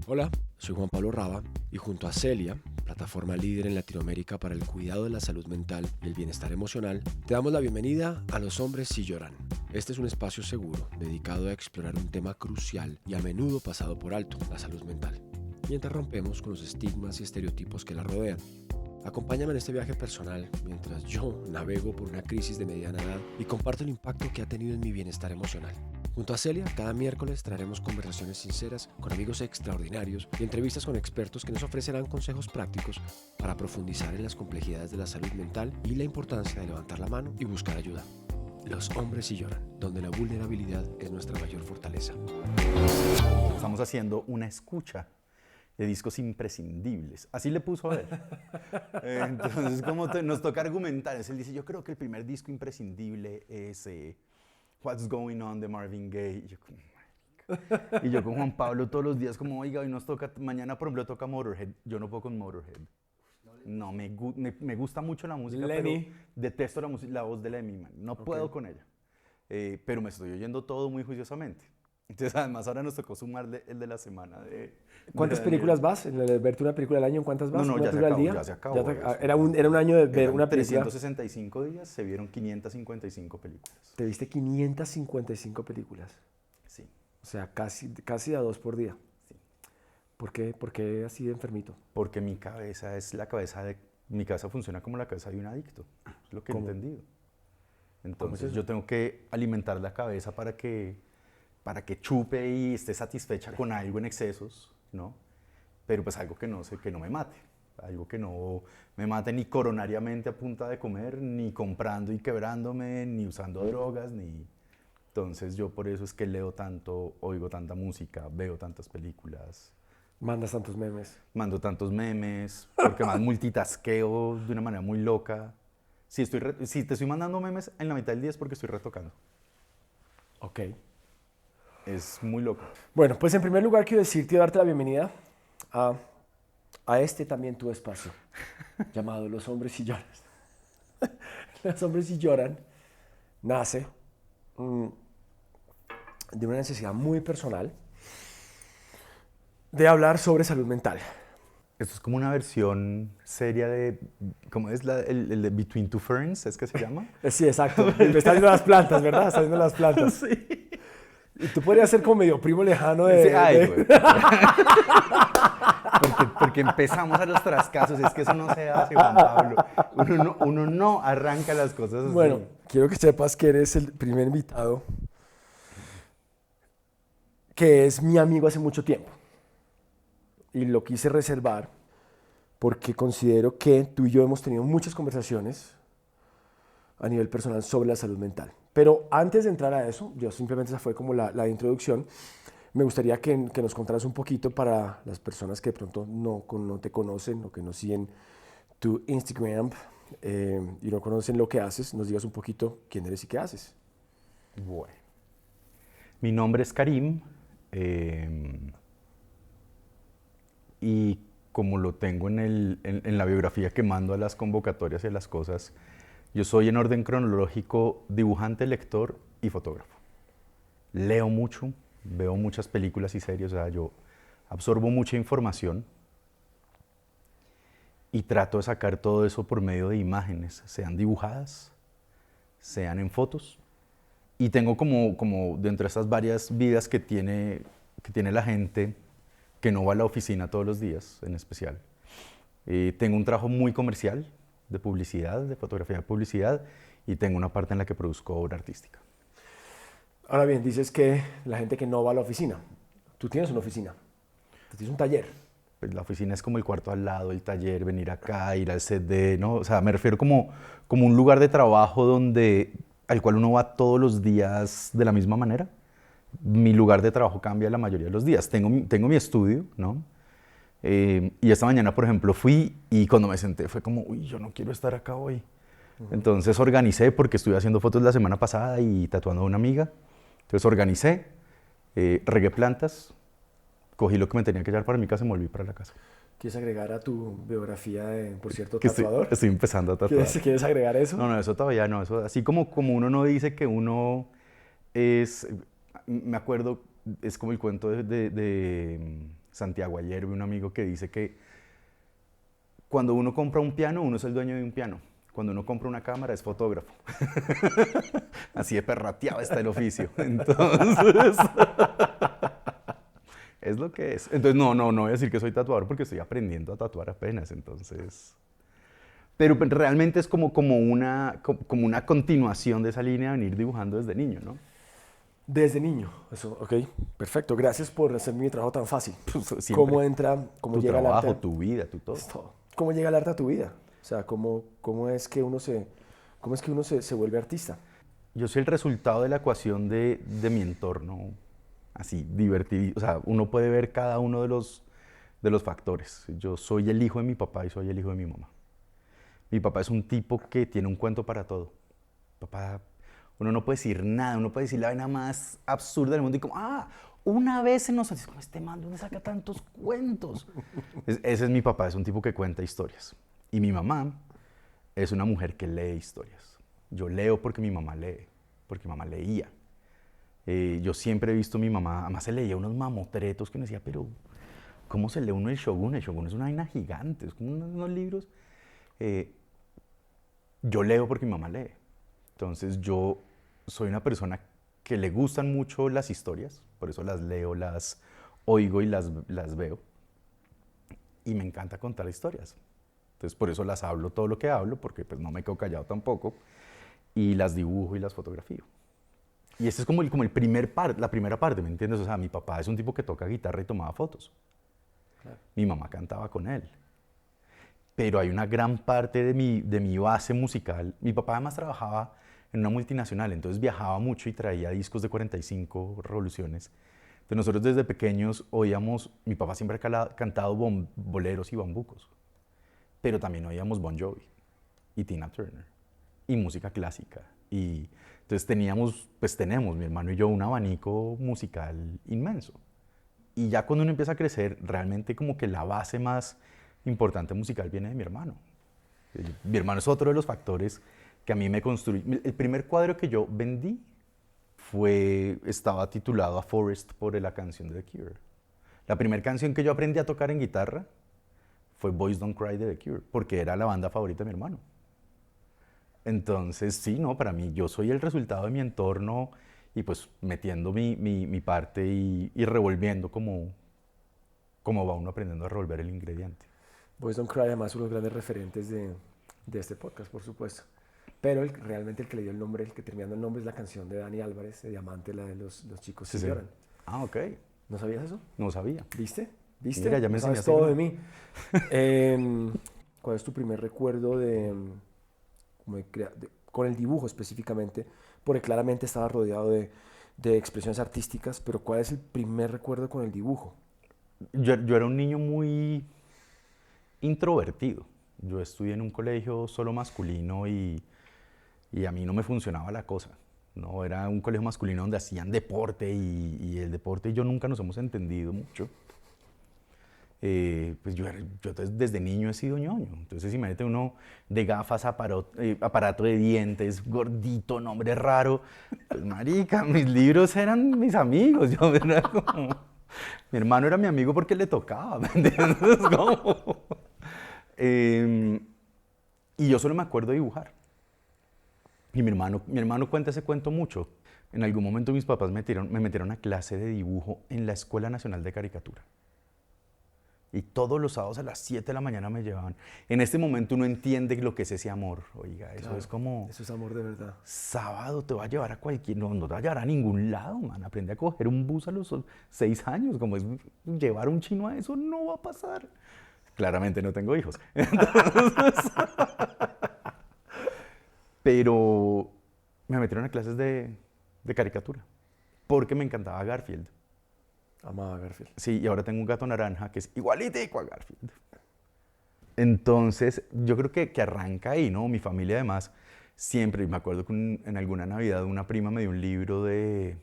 Hola, soy Juan Pablo Raba y junto a Celia, plataforma líder en Latinoamérica para el cuidado de la salud mental y el bienestar emocional, te damos la bienvenida a Los Hombres Sí Lloran. Este es un espacio seguro dedicado a explorar un tema crucial y a menudo pasado por alto, la salud mental, mientras rompemos con los estigmas y estereotipos que la rodean. Acompáñame en este viaje personal mientras yo navego por una crisis de mediana edad y comparto el impacto que ha tenido en mi bienestar emocional. Junto a Celia, cada miércoles traeremos conversaciones sinceras con amigos extraordinarios y entrevistas con expertos que nos ofrecerán consejos prácticos para profundizar en las complejidades de la salud mental y la importancia de levantar la mano y buscar ayuda. Los hombres sí lloran, donde la vulnerabilidad es nuestra mayor fortaleza. Estamos haciendo una escucha de discos imprescindibles. Así le puso a él. Entonces, como nos toca argumentar, él dice, yo creo que el primer disco imprescindible es What's Going On de Marvin Gaye. Y yo con Juan Pablo todos los días como, oiga, hoy nos toca, mañana por ejemplo toca Motorhead. Yo no puedo con Motorhead. No, me gusta mucho la música, Lenny. pero detesto la voz de Lemmy, man. No puedo con ella. Pero me estoy oyendo todo muy juiciosamente. Entonces, además, ahora nos tocó sumarle el de la semana. ¿Cuántas películas vas? ¿En el verte una película al año? ¿En cuántas vas? No, ¿Una ya se película al acabó, día? ya se acabó. Era un año de ver Eran una película. 365 días, se vieron 555 películas. Te viste 555 películas. Sí. O sea, casi a 2 por día. Sí. ¿Por qué así de enfermito? Porque mi cabeza es la cabeza de... Mi cabeza funciona como la cabeza de un adicto. Es lo que he entendido. Entonces yo tengo que alimentar la cabeza para que chupe y esté satisfecha con algo en excesos, ¿no? Pero pues algo que no me mate. Algo que no me mate ni coronariamente a punta de comer, ni comprando y quebrándome, ni usando drogas, ni... Entonces yo por eso es que leo tanto, oigo tanta música, veo tantas películas. Mandas tantos memes. Mando tantos memes, porque más multitaskeo de una manera muy loca. Si te estoy mandando memes en la mitad del día es porque estoy retocando. Ok. Es muy loco. Bueno, pues en primer lugar quiero decirte y darte la bienvenida a este también tu espacio, llamado Los Hombres Sí Lloran. Los Hombres Sí Lloran nace de una necesidad muy personal de hablar sobre salud mental. Esto es como una versión seria de, ¿cómo es el de Between Two Ferns? ¿Es que se llama? Sí, exacto. Me están viendo las plantas, ¿verdad? Están viendo las plantas. Sí. Y tú podrías ser como medio primo lejano de... Sí, güey. Porque empezamos a los trascasos, es que eso no se hace, Juan Pablo. Uno no arranca las cosas así. Bueno, quiero que sepas que eres el primer invitado que es mi amigo hace mucho tiempo. Y lo quise reservar porque considero que tú y yo hemos tenido muchas conversaciones a nivel personal sobre la salud mental. Pero antes de entrar a eso, yo simplemente esa fue como la introducción, me gustaría que nos contaras un poquito para las personas que de pronto no te conocen o que no siguen tu Instagram y no conocen lo que haces, nos digas un poquito quién eres y qué haces. Bueno, mi nombre es Karim y como lo tengo en la biografía que mando a las convocatorias y a las cosas, yo soy en orden cronológico dibujante, lector y fotógrafo. Leo mucho, veo muchas películas y series, o sea, yo absorbo mucha información y trato de sacar todo eso por medio de imágenes, sean dibujadas, sean en fotos. Y tengo como dentro de estas varias vidas que tiene la gente que no va a la oficina todos los días, en especial. Tengo un trabajo muy comercial, de publicidad, de fotografía de publicidad, y tengo una parte en la que produzco obra artística. Ahora bien, dices que la gente que no va a la oficina, tú tienes una oficina, tú tienes un taller. Pues la oficina es como el cuarto al lado, el taller, venir acá, ir al CD, ¿no? O sea, me refiero como un lugar de trabajo al cual uno va todos los días de la misma manera. Mi lugar de trabajo cambia la mayoría de los días. Tengo mi estudio, ¿no? Y esta mañana, por ejemplo, fui y cuando me senté fue como, uy, yo no quiero estar acá hoy. Entonces organicé, porque estuve haciendo fotos la semana pasada y tatuando a una amiga. Entonces organicé, regué plantas, cogí lo que me tenía que llevar para mi casa y me volví para la casa. ¿Quieres agregar a tu biografía de, por cierto, Que tatuador? estoy empezando a tatuar. ¿Quieres agregar eso? No, eso todavía no. Eso, así como uno no dice que uno es... Me acuerdo, es como el cuento de Santiago Ayerbe, un amigo que dice que cuando uno compra un piano, uno es el dueño de un piano. Cuando uno compra una cámara, es fotógrafo. Así de perrateado está el oficio. Entonces, es lo que es. Entonces, no voy a decir que soy tatuador porque estoy aprendiendo a tatuar apenas, entonces... Pero pues, realmente es como una continuación de esa línea de venir dibujando desde niño, ¿no? Desde niño, eso, ok, perfecto. Gracias por hacer mi trabajo tan fácil. Siempre. ¿Cómo entra, cómo Tu llega el trabajo, arte? tu vida, tu todo. Es todo. ¿Cómo llega el arte a tu vida? O sea, ¿cómo es que uno se vuelve artista? Yo soy el resultado de la ecuación de mi entorno, así, divertido. O sea, uno puede ver cada uno de los factores. Yo soy el hijo de mi papá y soy el hijo de mi mamá. Mi papá es un tipo que tiene un cuento para todo. Papá, uno no puede decir nada, uno puede decir la vaina más absurda del mundo y como, una vez se nos hace, como este man, ¿dónde saca tantos cuentos? Ese es mi papá, es un tipo que cuenta historias. Y mi mamá es una mujer que lee historias. Yo leo porque mi mamá lee, porque mi mamá leía. Yo siempre he visto a mi mamá, además se leía unos mamotretos que me decía, pero ¿cómo se lee uno el Shogun? El Shogun es una vaina gigante, es como unos libros. Yo leo porque mi mamá lee. Entonces yo soy una persona que le gustan mucho las historias, por eso las leo, las oigo y las veo. Y me encanta contar historias. Entonces por eso las hablo todo lo que hablo, porque pues no me quedo callado tampoco. Y las dibujo y las fotografío. Y ese es como la primera parte, ¿me entiendes? O sea, mi papá es un tipo que toca guitarra y tomaba fotos. Claro. Mi mamá cantaba con él. Pero hay una gran parte de mi base musical. Mi papá además trabajaba en una multinacional, entonces viajaba mucho y traía discos de 45 revoluciones. Entonces nosotros desde pequeños oíamos, mi papá siempre ha cantado boleros y bambucos, pero también oíamos Bon Jovi y Tina Turner y música clásica. Y entonces tenemos, mi hermano y yo, un abanico musical inmenso. Y ya cuando uno empieza a crecer, realmente como que la base más importante musical viene de mi hermano. Mi hermano es otro de los factores que a mí me construyó. El primer cuadro que yo vendí estaba titulado A Forest por la canción de The Cure. La primera canción que yo aprendí a tocar en guitarra fue Boys Don't Cry de The Cure, porque era la banda favorita de mi hermano. Entonces, sí, no, para mí, yo soy el resultado de mi entorno y pues metiendo mi parte y revolviendo como va uno aprendiendo a revolver el ingrediente. Boys Don't Cry, además, uno de los grandes referentes de este podcast, por supuesto. Pero realmente el que le dio el nombre, el que terminando el nombre, es la canción de Dani Álvarez, de Diamante, la de los chicos que lloran. Ah, ok. ¿No sabías eso? No sabía. ¿Viste? Mira, ya me sabes enseñaste todo algo. de mí. ¿Cuál es tu primer recuerdo con el dibujo específicamente? Porque claramente estaba rodeado de expresiones artísticas, pero ¿cuál es el primer recuerdo con el dibujo? Yo era un niño muy introvertido. Yo estudié en un colegio solo masculino y a mí no me funcionaba la cosa. No, era un colegio masculino donde hacían deporte y el deporte y yo nunca nos hemos entendido mucho. Pues yo desde niño he sido ñoño. Entonces imagínate uno de gafas, aparato de dientes, gordito, nombre raro. Pues marica, mis libros eran mis amigos. Yo era como... Mi hermano era mi amigo porque le tocaba, ¿me entiendes? Como... y yo solo me acuerdo de dibujar. Y mi hermano cuenta ese cuento mucho. En algún momento mis papás me metieron a clase de dibujo en la Escuela Nacional de Caricatura. Y todos los sábados a las 7 de la mañana me llevaban. En este momento uno entiende lo que es ese amor. Oiga, eso Claro, es como... Eso es amor de verdad. Sábado te va a llevar a cualquier... No te va a llevar a ningún lado, man. Aprende a coger un bus a los 6 años. Como es llevar un chino a eso, no va a pasar. Claramente no tengo hijos. Entonces, pero me metieron a clases de caricatura. Porque me encantaba Garfield. Amaba a Garfield. Sí, y ahora tengo un gato naranja que es igualitico a Garfield. Entonces, yo creo que arranca ahí, ¿no? Mi familia además, siempre, me acuerdo que en alguna Navidad una prima me dio un libro de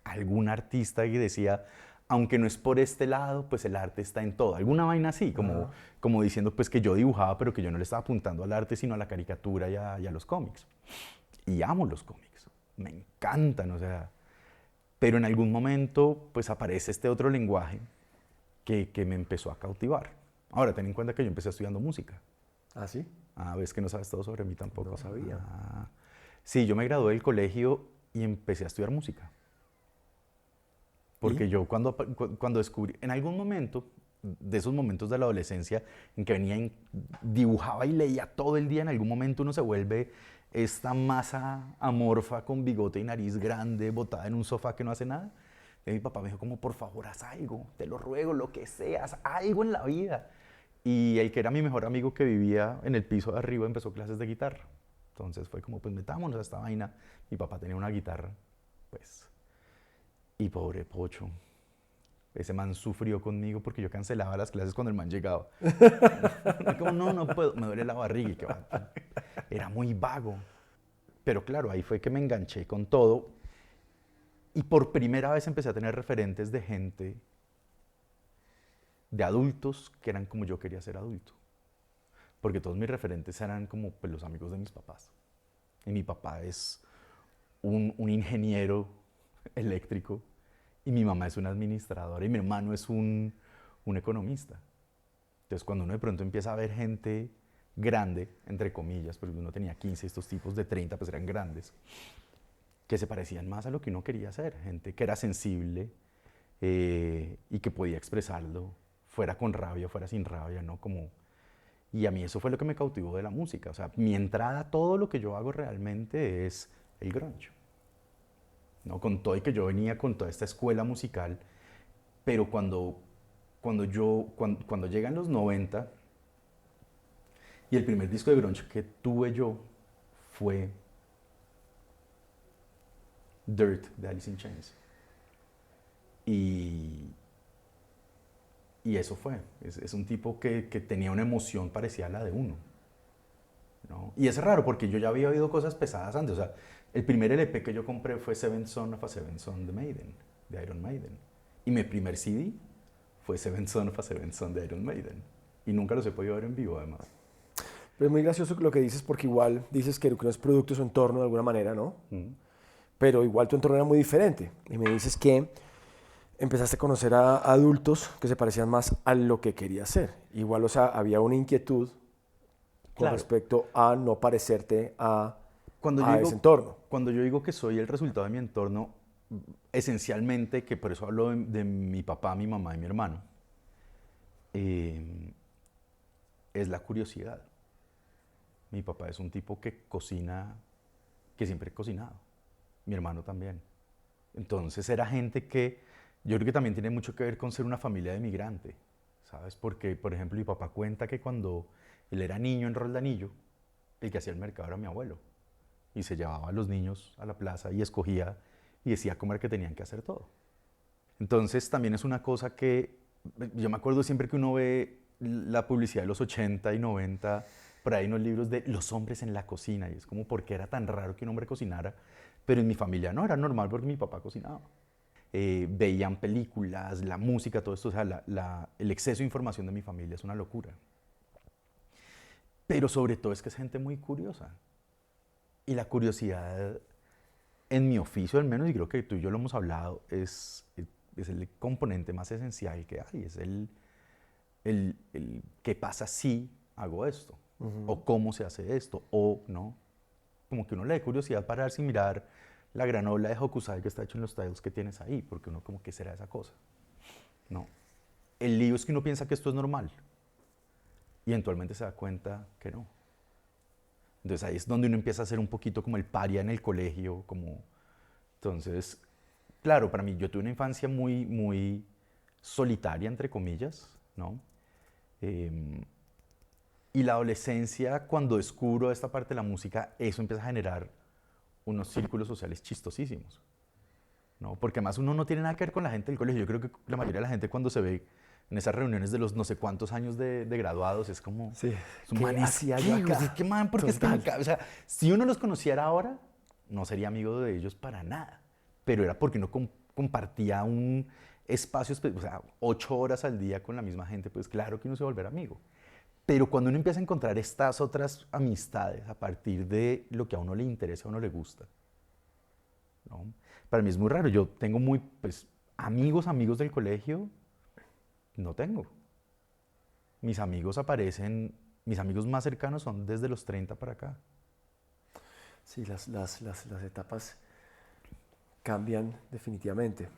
algún artista que decía, aunque no es por este lado, pues el arte está en todo. Alguna vaina así, como diciendo pues que yo dibujaba, pero que yo no le estaba apuntando al arte, sino a la caricatura y a los cómics. Y amo los cómics, me encantan, o sea... Pero en algún momento pues aparece este otro lenguaje que me empezó a cautivar. Ahora, ten en cuenta que yo empecé estudiando música. ¿Ah, sí? Ah, ves que no sabes todo sobre mí tampoco. No sabía. Ah, sí, yo me gradué del colegio y empecé a estudiar música. ¿Y? Porque yo cuando descubrí, en algún momento, de esos momentos de la adolescencia, en que dibujaba y leía todo el día, en algún momento uno se vuelve esta masa amorfa con bigote y nariz grande, botada en un sofá que no hace nada. Y mi papá me dijo como, por favor, haz algo, te lo ruego, lo que sea, haz algo en la vida. Y el que era mi mejor amigo que vivía en el piso de arriba empezó clases de guitarra. Entonces fue como, pues metámonos a esta vaina. Mi papá tenía una guitarra, pues. Y pobre Pocho, ese man sufrió conmigo porque yo cancelaba las clases cuando el man llegaba. Como, no, no puedo, me duele la barriga. Y que va. Era muy vago. Pero claro, ahí fue que me enganché con todo. Y por primera vez empecé a tener referentes de gente, de adultos, que eran como yo quería ser adulto. Porque todos mis referentes eran como pues, los amigos de mis papás. Y mi papá es un ingeniero eléctrico y mi mamá es una administradora y mi hermano es un economista. Entonces cuando uno de pronto empieza a ver gente grande, entre comillas, porque uno tenía 15, estos tipos de 30 pues eran grandes, que se parecían más a lo que uno quería ser, gente que era sensible y que podía expresarlo, fuera con rabia, fuera sin rabia, ¿no? Como, y a mí eso fue lo que me cautivó de la música, o sea, mi entrada a todo lo que yo hago realmente es el grunge. ¿No? Con todo y que yo venía con toda esta escuela musical, pero cuando llegan los 90 y el primer disco de grunge que tuve yo fue Dirt de Alice in Chains. Y, y eso fue, es un tipo que tenía una emoción parecida a la de uno. ¿No? Y es raro porque yo ya había oído cosas pesadas antes. O sea, el primer LP que yo compré fue Seventh Son of a Seventh Son de Maiden, de Iron Maiden. Y mi primer CD fue Seventh Son of a Seventh Son de Iron Maiden. Y nunca los he podido ver en vivo, además. Pero es muy gracioso lo que dices porque igual dices que no es producto de su entorno de alguna manera, ¿no? Mm. Pero igual tu entorno era muy diferente. Y me dices que empezaste a conocer a adultos que se parecían más a lo que querías ser. Igual, o sea, había una inquietud con Claro, respecto a no parecerte cuando yo, a ese digo, entorno. cuando yo digo que soy el resultado de mi entorno, esencialmente, que por eso hablo de mi papá, mi mamá y mi hermano, eh, es la curiosidad. Mi papá es un tipo que cocina, que siempre ha cocinado. Mi hermano también. Entonces era gente que yo creo que también tiene mucho que ver con ser una familia de migrante, ¿sabes? Porque, por ejemplo, mi papá cuenta que cuando él era niño en Roldanillo, el que hacía el mercado era mi abuelo. Y se llevaba a los niños a la plaza y escogía y decía comer que tenían que hacer todo. Entonces también es una cosa que yo me acuerdo siempre que uno ve la publicidad de los 80 y 90, por ahí unos libros de los hombres en la cocina, y es como porque era tan raro que un hombre cocinara, pero en mi familia no, era normal porque mi papá cocinaba. Veían películas, la música, todo esto, o sea, el exceso de información de mi familia es una locura. Pero sobre todo es que es gente muy curiosa. Y la curiosidad, en mi oficio al menos, y creo que tú y yo lo hemos hablado, es el componente más esencial que hay, es el qué pasa si hago esto, o cómo se hace esto, o no. Como que uno le da curiosidad pararse y mirar la granola de Hokusai que está hecho en los tiles que tienes ahí, porque uno como, ¿qué será esa cosa? No. El lío es que uno piensa que esto es normal, y eventualmente se da cuenta que no. Entonces ahí es donde uno empieza a ser un poquito como el paria en el colegio, como... Entonces, claro, para mí yo tuve una infancia muy, muy solitaria, entre comillas, ¿no? Eh, y la adolescencia, cuando descubro esta parte de la música, eso empieza a generar unos círculos sociales chistosísimos, ¿no? Porque además uno no tiene nada que ver con la gente del colegio. Yo creo que la mayoría de la gente cuando se ve en esas reuniones de los no sé cuántos años de graduados es como, Sí. su ¿Qué man es hacía yo que, acá? es que man, porque es que Total. o sea, si uno los conociera ahora, no sería amigo de ellos para nada. Pero era porque uno compartía un espacio, o sea, 8 horas al día con la misma gente, pues claro que uno se va a volver amigo. Pero cuando uno empieza a encontrar estas otras amistades a partir de lo que a uno le interesa, a uno le gusta, ¿no? Para mí es muy raro. Yo tengo muy, pues, amigos del colegio, No tengo. Mis amigos aparecen, mis amigos más cercanos son desde los 30 para acá. Sí, las etapas cambian definitivamente.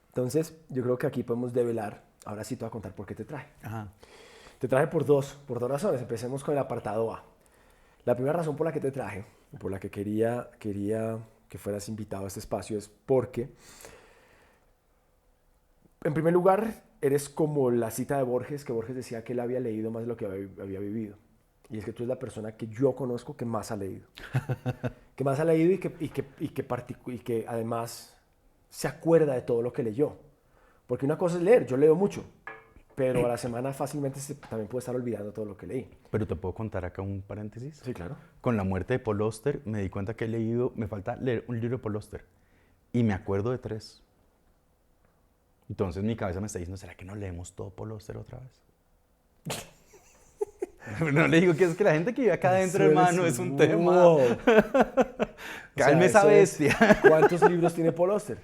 Entonces, yo creo que aquí podemos develar. Ahora sí te voy a contar por qué te traje. Ajá. Te traje por dos razones. Empecemos con el apartado A. La primera razón por la que te traje, por la que quería que fueras invitado a este espacio, es porque, en primer lugar, eres como la cita de Borges, que Borges decía que él había leído más de lo que había vivido. Y es que tú eres la persona que yo conozco que más ha leído. Que más ha leído y que además se acuerda de todo lo que leyó. Porque una cosa es leer, yo leo mucho, pero a la semana fácilmente también puedo estar olvidando todo lo que leí. Pero te puedo contar acá un paréntesis. Sí, claro. Con la muerte de Paul Auster me di cuenta que he leído, me falta leer un libro de Paul Auster. Y me acuerdo de 3. Entonces mi cabeza me está diciendo, ¿será que no leemos todo Paul Auster otra vez? No le digo que es que la gente que vive acá adentro, hermano, es un tema. Wow. Calme esa bestia. ¿Cuántos libros tiene Paul Auster?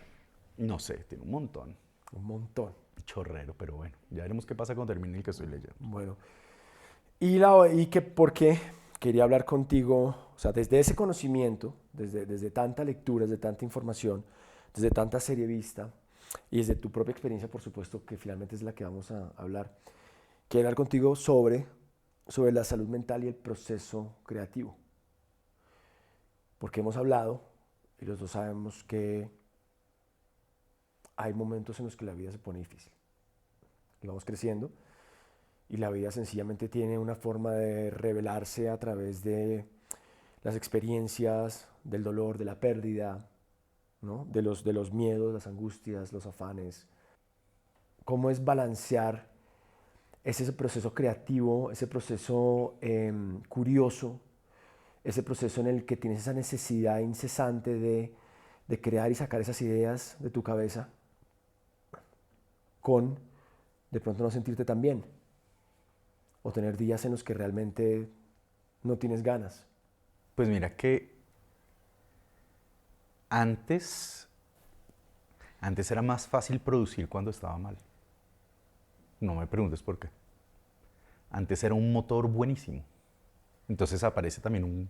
No sé, tiene un montón. Un montón. Chorrero, pero bueno, ya veremos qué pasa cuando termine el que estoy leyendo. Bueno, por qué quería hablar contigo, o sea, desde ese conocimiento, desde tanta lectura, desde tanta información, desde tanta serie vista y desde tu propia experiencia, por supuesto, que finalmente es la que vamos a hablar. Quiero hablar contigo sobre la salud mental y el proceso creativo. Porque hemos hablado, y los dos sabemos que hay momentos en los que la vida se pone difícil. Y vamos creciendo, y la vida sencillamente tiene una forma de revelarse a través de las experiencias, del dolor, de la pérdida, ¿no? de los miedos, las angustias, los afanes. ¿Cómo es balancear ese proceso creativo, ese proceso curioso, ese proceso en el que tienes esa necesidad incesante de crear y sacar esas ideas de tu cabeza, con de pronto no sentirte tan bien, o tener días en los que realmente no tienes ganas? Pues mira que antes era más fácil producir cuando estaba mal. No me preguntes por qué. Antes era un motor buenísimo. Entonces aparece también un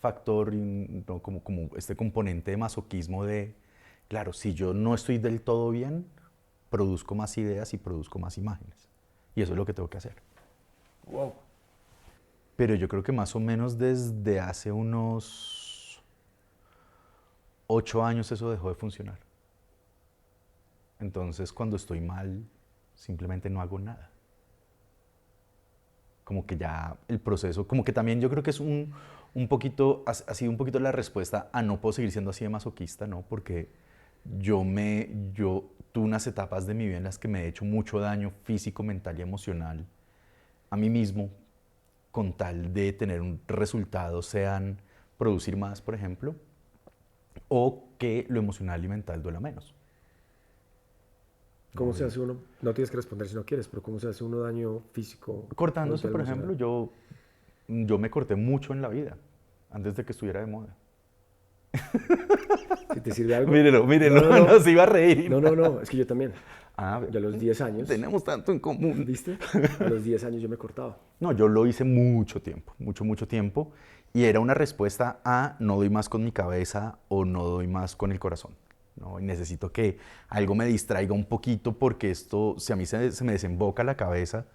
factor, ¿no? como este componente de masoquismo de, claro, si yo no estoy del todo bien, produzco más ideas y produzco más imágenes. Y eso es lo que tengo que hacer. Wow. Pero yo creo que más o menos desde hace unos 8 años eso dejó de funcionar. Entonces cuando estoy mal, simplemente no hago nada. Como que ya el proceso, como que también yo creo que es un poquito, ha sido un poquito la respuesta a no puedo seguir siendo así de masoquista, ¿no? Porque yo tuve unas etapas de mi vida en las que me he hecho mucho daño físico, mental y emocional a mí mismo con tal de tener un resultado, sean producir más, por ejemplo, o que lo emocional y mental duela menos. ¿Cómo se hace uno? No tienes que responder si no quieres, pero ¿cómo se hace uno daño físico, Cortándose, mental, por emocional? ejemplo, yo me corté mucho en la vida, antes de que estuviera de moda. ¿Si te sirve algo? Mírelo, No, no, no no. se iba a reír. No, no, no. Es que yo también. Ah, Yo a los 10 años, tenemos tanto en común. ¿viste? A los 10 años yo me cortaba. No, yo lo hice mucho tiempo, mucho tiempo, y era una respuesta a no doy más con mi cabeza o no doy más con el corazón. ¿No? Y necesito que algo me distraiga un poquito porque esto, si a mí se me desemboca la cabeza,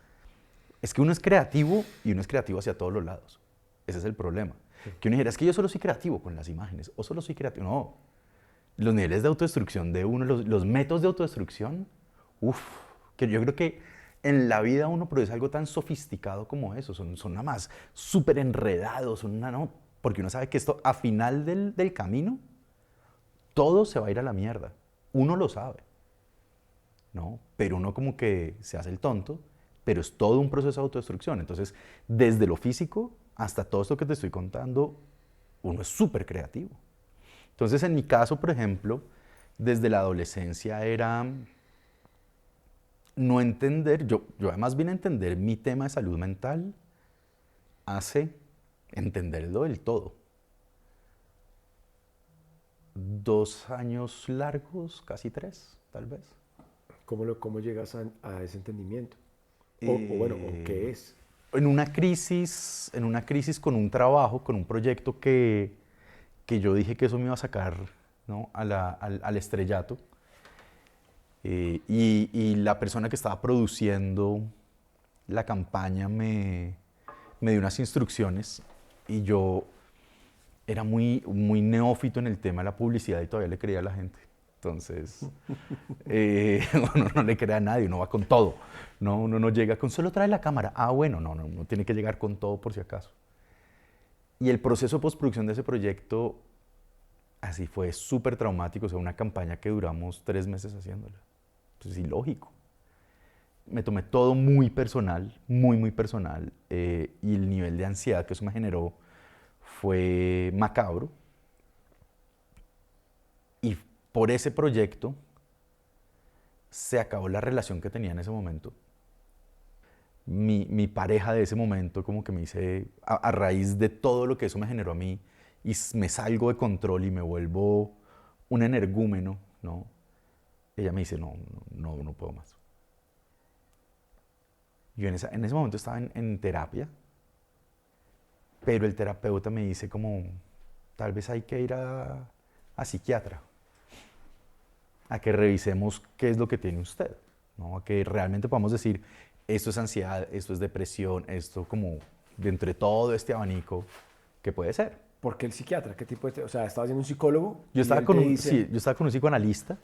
es que uno es creativo y uno es creativo hacia todos los lados. Ese es el problema. Que uno dijera, es que yo solo soy creativo con las imágenes, o solo soy creativo. No, los niveles de autodestrucción de uno, los métodos de autodestrucción, uff, que yo creo que en la vida uno produce algo tan sofisticado como eso, son nada más súper enredados, no, porque uno sabe que esto a final del camino, todo se va a ir a la mierda, uno lo sabe, ¿no? Pero uno como que se hace el tonto, pero es todo un proceso de autodestrucción, entonces desde lo físico hasta todo esto que te estoy contando, uno es súper creativo. Entonces, en mi caso, por ejemplo, desde la adolescencia era no entender, yo además vine a entender mi tema de salud mental hace entenderlo del todo. 2 años largos, casi 3, tal vez. ¿Cómo llegas a ese entendimiento? O bueno, ¿o qué es? En una crisis con un trabajo, con un proyecto que yo dije que eso me iba a sacar, ¿no?, al estrellato. Y la persona que estaba produciendo la campaña me dio unas instrucciones y yo era muy neófito en el tema de la publicidad y todavía le creía a la gente. Entonces, uno no le cree a nadie, uno va con todo. ¿No? Uno no llega con solo trae la cámara. Ah, bueno, no, uno tiene que llegar con todo por si acaso. Y el proceso de postproducción de ese proyecto, así fue súper traumático. O sea, una campaña que duramos 3 meses haciéndola. Entonces, ilógico. Me tomé todo muy personal, muy personal. Y el nivel de ansiedad que eso me generó fue macabro. Y por ese proyecto se acabó la relación que tenía en ese momento. Mi pareja de ese momento como que me dice, a raíz de todo lo que eso me generó a mí, y me salgo de control y me vuelvo un energúmeno, ¿no? Ella me dice, no puedo más. Yo en ese momento estaba en terapia, pero el terapeuta me dice como, tal vez hay que ir a psiquiatra, a que revisemos qué es lo que tiene usted, ¿no? A que realmente podamos decir, esto es ansiedad, esto es depresión, esto como de entre todo este abanico, ¿qué puede ser? ¿Por qué el psiquiatra? ¿Qué tipo de...? O sea, estabas en un psicólogo Yo y estaba él te con dice... yo estaba con un psicoanalista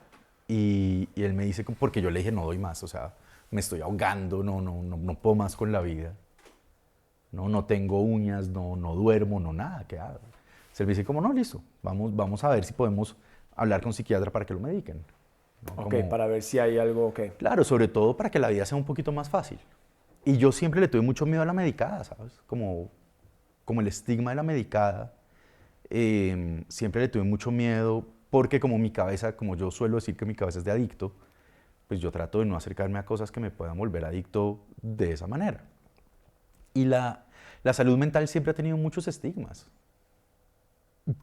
y él me dice, porque yo le dije, no doy más, o sea, me estoy ahogando, no puedo más con la vida, no tengo uñas, no duermo, no nada, ¿qué hago? Entonces él me dice, como no, listo, vamos a ver si podemos hablar con un psiquiatra para que lo mediquen. ¿No? Ok, Como, para ver si hay algo, ok. claro, sobre todo para que la vida sea un poquito más fácil. Y yo siempre le tuve mucho miedo a la medicada, ¿sabes? Como el estigma de la medicada. Siempre le tuve mucho miedo porque como mi cabeza, como yo suelo decir que mi cabeza es de adicto, pues yo trato de no acercarme a cosas que me puedan volver adicto de esa manera. Y la salud mental siempre ha tenido muchos estigmas.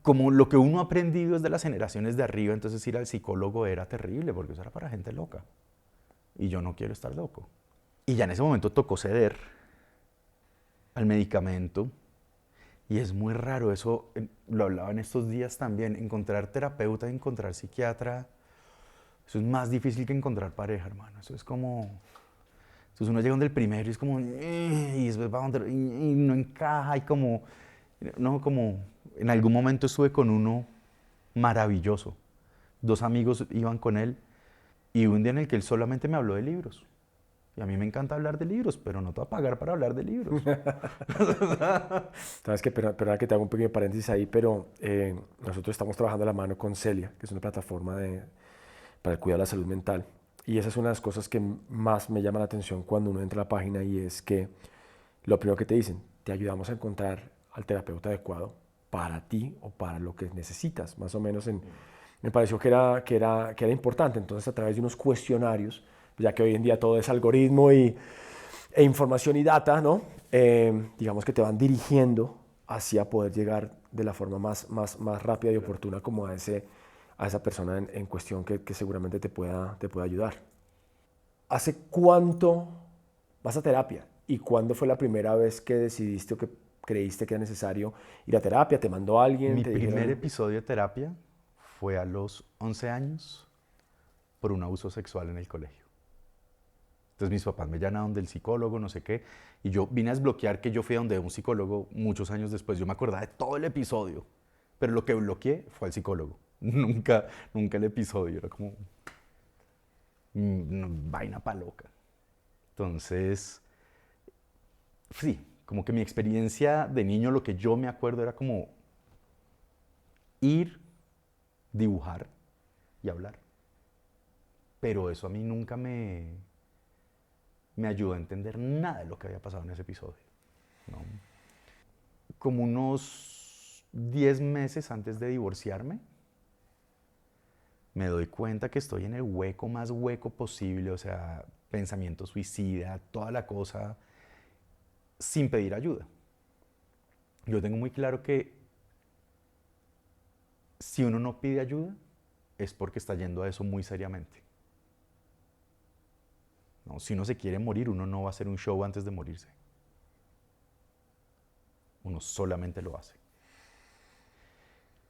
Como lo que uno ha aprendido es de las generaciones de arriba, entonces ir al psicólogo era terrible porque eso era para gente loca. Y yo no quiero estar loco. Y ya en ese momento tocó ceder al medicamento. Y es muy raro, eso lo hablaba en estos días también, encontrar terapeuta, encontrar psiquiatra, eso es más difícil que encontrar pareja, hermano. Eso es como, entonces uno llega donde el primero y es como, y después va donde, y no encaja, y como, no, como, en algún momento estuve con uno maravilloso. 2 amigos iban con él y un día en el que él solamente me habló de libros. Y a mí me encanta hablar de libros, pero no te voy a pagar para hablar de libros. Sabes que, perdona que te hago un pequeño paréntesis ahí, pero nosotros estamos trabajando a la mano con Celia, que es una plataforma para el cuidado de la salud mental. Y esa es una de las cosas que más me llama la atención cuando uno entra a la página y es que lo primero que te dicen, te ayudamos a encontrar al terapeuta adecuado para ti o para lo que necesitas. Más o menos me pareció que era importante. Entonces, a través de unos cuestionarios, ya que hoy en día todo es algoritmo e información y data, ¿no? Digamos que te van dirigiendo hacia poder llegar de la forma más rápida y oportuna como a esa persona en cuestión que seguramente te pueda ayudar. ¿Hace cuánto vas a terapia? ¿Y cuándo fue la primera vez que decidiste o que creíste que era necesario ir a terapia? ¿Te mandó alguien? Mi ¿Te primer dijeron? episodio de terapia fue a los 11 años por un abuso sexual en el colegio. Entonces mis papás me llaman donde el psicólogo, no sé qué, y yo vine a desbloquear que yo fui a donde un psicólogo muchos años después. Yo me acordaba de todo el episodio, pero lo que bloqueé fue al psicólogo. Nunca el episodio, era como una vaina pa' loca. Entonces, sí, como que mi experiencia de niño, lo que yo me acuerdo era como ir, dibujar y hablar. Pero eso a mí nunca me ayudó a entender nada de lo que había pasado en ese episodio, ¿no? Como unos 10 meses antes de divorciarme, me doy cuenta que estoy en el hueco más hueco posible, o sea, pensamiento suicida, toda la cosa, sin pedir ayuda. Yo tengo muy claro que si uno no pide ayuda, es porque está yendo a eso muy seriamente. ¿no? Si uno se quiere morir, uno no va a hacer un show antes de morirse. Uno solamente lo hace.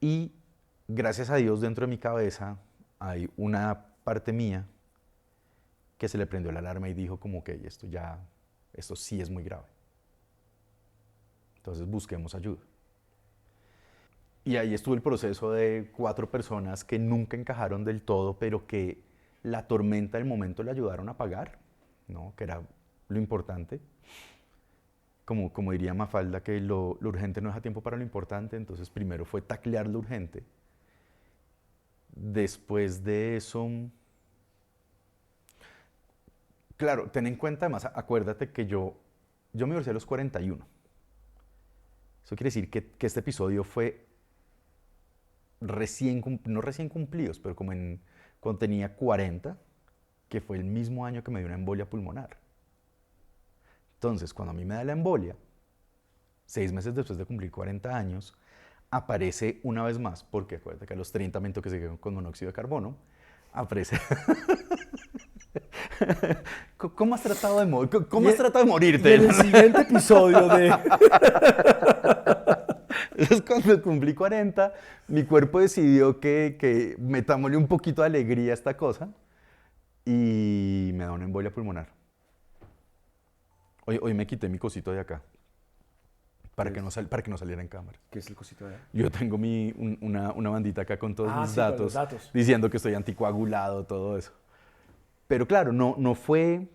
Y gracias a Dios, dentro de mi cabeza hay una parte mía que se le prendió la alarma y dijo como que esto sí es muy grave. Entonces busquemos ayuda. Y ahí estuvo el proceso de 4 personas que nunca encajaron del todo, pero que la tormenta del momento le ayudaron a pagar, ¿no? Que era lo importante. Como diría Mafalda, que lo urgente no deja tiempo para lo importante, entonces primero fue taclear lo urgente. Después de eso, claro, ten en cuenta además, acuérdate que yo me divorcié a los 41. Eso quiere decir que este episodio fue no recién cumplidos, pero cuando tenía 40, que fue el mismo año que me dio una embolia pulmonar. Entonces, cuando a mí me da la embolia, 6 meses después de cumplir 40 años, aparece una vez más, porque acuérdate que a los 30 me intoxiqué con monóxido de carbono, aparece... ¿Cómo has tratado de morirte? Y en el siguiente episodio de... Entonces, cuando cumplí 40, mi cuerpo decidió que metámosle un poquito de alegría a esta cosa y me da una embolia pulmonar. Hoy me quité mi cosito de acá para que no saliera en cámara. ¿Qué es el cosito de ahí? Yo tengo una bandita acá con todos mis sí, con los datos, datos, diciendo que estoy anticoagulado, todo eso. Pero claro, no fue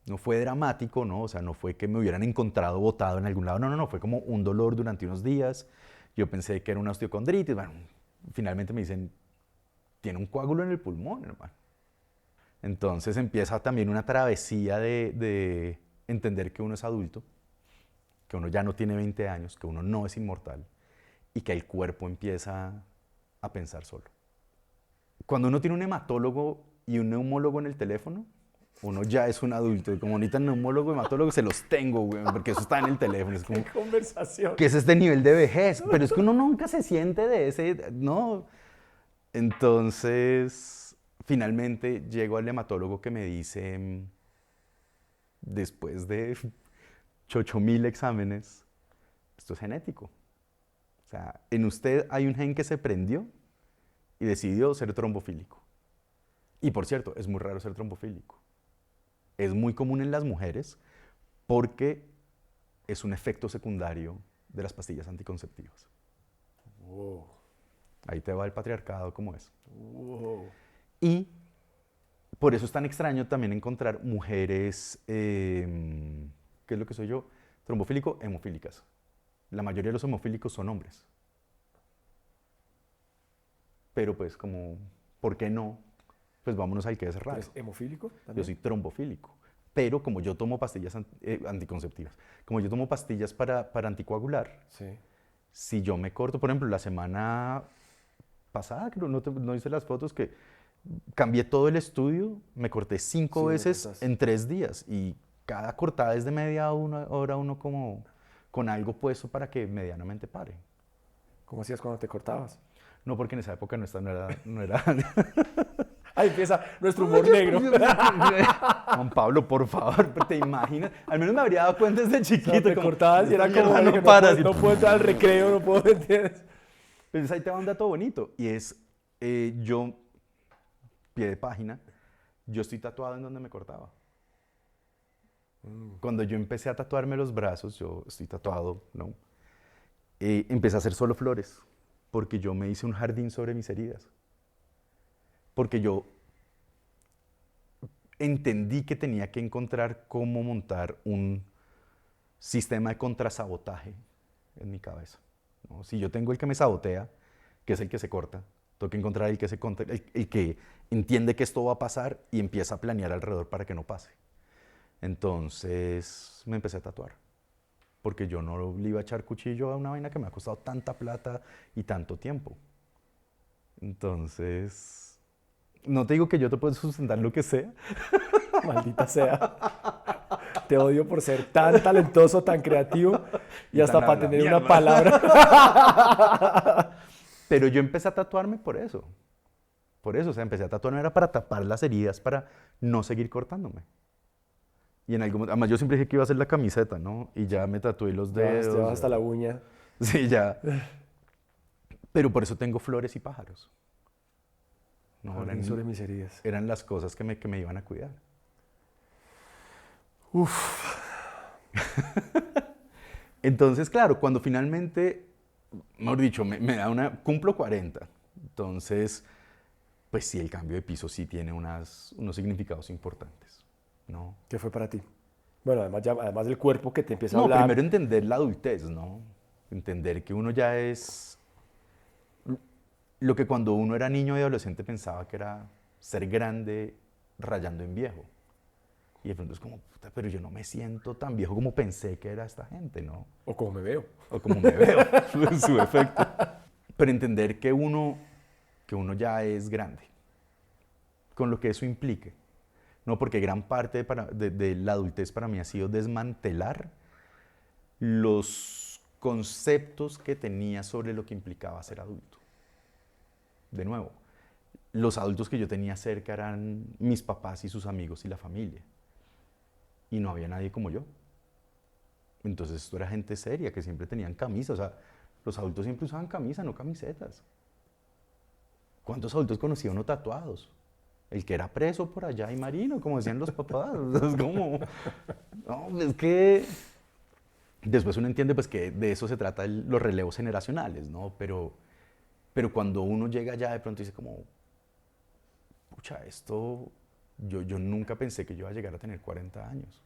dramático, ¿no? O sea, no fue que me hubieran encontrado botado en algún lado. No, fue como un dolor durante unos días. Yo pensé que era una osteocondritis. Bueno, finalmente me dicen, tiene un coágulo en el pulmón, hermano. Entonces empieza también una travesía de entender que uno es adulto, que uno ya no tiene 20 años, que uno no es inmortal y que el cuerpo empieza a pensar solo. Cuando uno tiene un hematólogo y un neumólogo en el teléfono, uno ya es un adulto. Y como ahorita neumólogo y hematólogo se los tengo, güey, porque eso está en el teléfono. Es como, ¿qué conversación? ¿qué es este nivel de vejez? Pero es que uno nunca se siente de ese, no. Entonces, finalmente llego al hematólogo que me dice, después de 8,000 exámenes, esto es genético. O sea, en usted hay un gen que se prendió y decidió ser trombofílico. Y por cierto, es muy raro ser trombofílico. Es muy común en las mujeres porque es un efecto secundario de las pastillas anticonceptivas. Wow. Ahí te va el patriarcado como es. Wow. Y por eso es tan extraño también encontrar mujeres, ¿qué es lo que soy yo? Trombofílico, hemofílicas. La mayoría de los hemofílicos son hombres. Pero pues como, ¿por qué no? Pues vámonos al que es raro. ¿Eres hemofílico también? Yo soy trombofílico. Pero como yo tomo pastillas anticonceptivas, como yo tomo pastillas para anticoagular, Sí. si yo me corto, por ejemplo, la semana pasada, creo, no hice las fotos, que cambié todo el estudio, me corté 5 veces en 3 días y cada cortada es de media hora uno como con algo puesto para que medianamente pare. ¿Cómo hacías cuando te cortabas? No, porque en esa época no era Ahí empieza nuestro humor negro. Juan Pablo, por favor, ¿te imaginas? Al menos me habría dado cuenta desde chiquito. O sea, te como, cortabas y era como, no paras. No puedo entrar al recreo, no puedo, ¿entiendes? Pues ahí te va un dato bonito, y es, yo, pie de página, yo estoy tatuado en donde me cortaba. Cuando yo empecé a tatuarme los brazos, yo estoy tatuado, ¿no? Empecé a hacer solo flores, porque yo me hice un jardín sobre mis heridas. Porque yo entendí que tenía que encontrar cómo montar un sistema de contrasabotaje en mi cabeza, ¿no? Si yo tengo el que me sabotea, que es el que se corta, tengo que encontrar el que entiende que esto va a pasar y empieza a planear alrededor para que no pase. Entonces me empecé a tatuar, porque yo no le iba a echar cuchillo a una vaina que me ha costado tanta plata y tanto tiempo. Entonces... No te digo que yo te puedo sustentar lo que sea. Maldita sea. Te odio por ser tan talentoso, tan creativo y hasta para tener una palabra. Pero yo empecé a tatuarme por eso. Por eso, o sea, empecé a tatuarme era para tapar las heridas, para no seguir cortándome. Y en algún momento, además yo siempre dije que iba a hacer la camiseta, ¿no? Y ya me tatué los Te vas dedos. hasta la uña. Sí, ya. Pero por eso tengo flores y pájaros. No, Jardín sobre mis heridas. eran las cosas que me iban a cuidar. Uf. Entonces, claro, cuando finalmente, mejor dicho, me da cumplo 40. Entonces, pues sí, el cambio de piso sí tiene unos significados importantes, ¿no? ¿Qué fue para ti? Bueno, además del cuerpo que te empieza a No, hablar. primero entender la adultez, ¿no? Entender que uno ya es lo que cuando uno era niño y adolescente pensaba que era ser grande rayando en viejo. Y de pronto es como, puta, pero yo no me siento tan viejo como pensé que era esta gente, ¿no? O como me veo. O como me veo, en su efecto. Pero entender que uno ya es grande, con lo que eso implique. No, porque gran parte de la adultez para mí ha sido desmantelar los conceptos que tenía sobre lo que implicaba ser adulto. De nuevo, los adultos que yo tenía cerca eran mis papás y sus amigos y la familia. Y no había nadie como yo. Entonces esto era gente seria, que siempre tenían camisa. O sea, los adultos siempre usaban camisa, no camisetas. ¿Cuántos adultos conocía uno tatuados? El que era preso por allá y marino, como decían los papás. Es como, no, es que después uno entiende pues que de eso se trata los relevos generacionales, ¿no? Pero cuando uno llega allá de pronto dice como, pucha, esto, yo nunca pensé que yo iba a llegar a tener 40 años.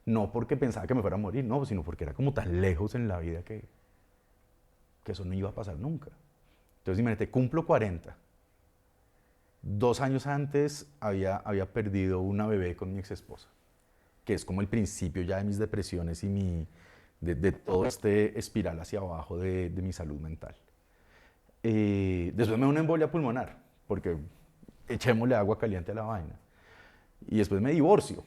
No porque pensaba que me fuera a morir, no, sino porque era como tan lejos en la vida que eso no iba a pasar nunca. Entonces imagínate, cumplo 40. 2 años antes había perdido una bebé con mi ex esposa, que es como el principio ya de mis depresiones y de todo este espiral hacia abajo de mi salud mental. Después me dio una embolia pulmonar, porque echémosle agua caliente a la vaina. Y después me divorcio.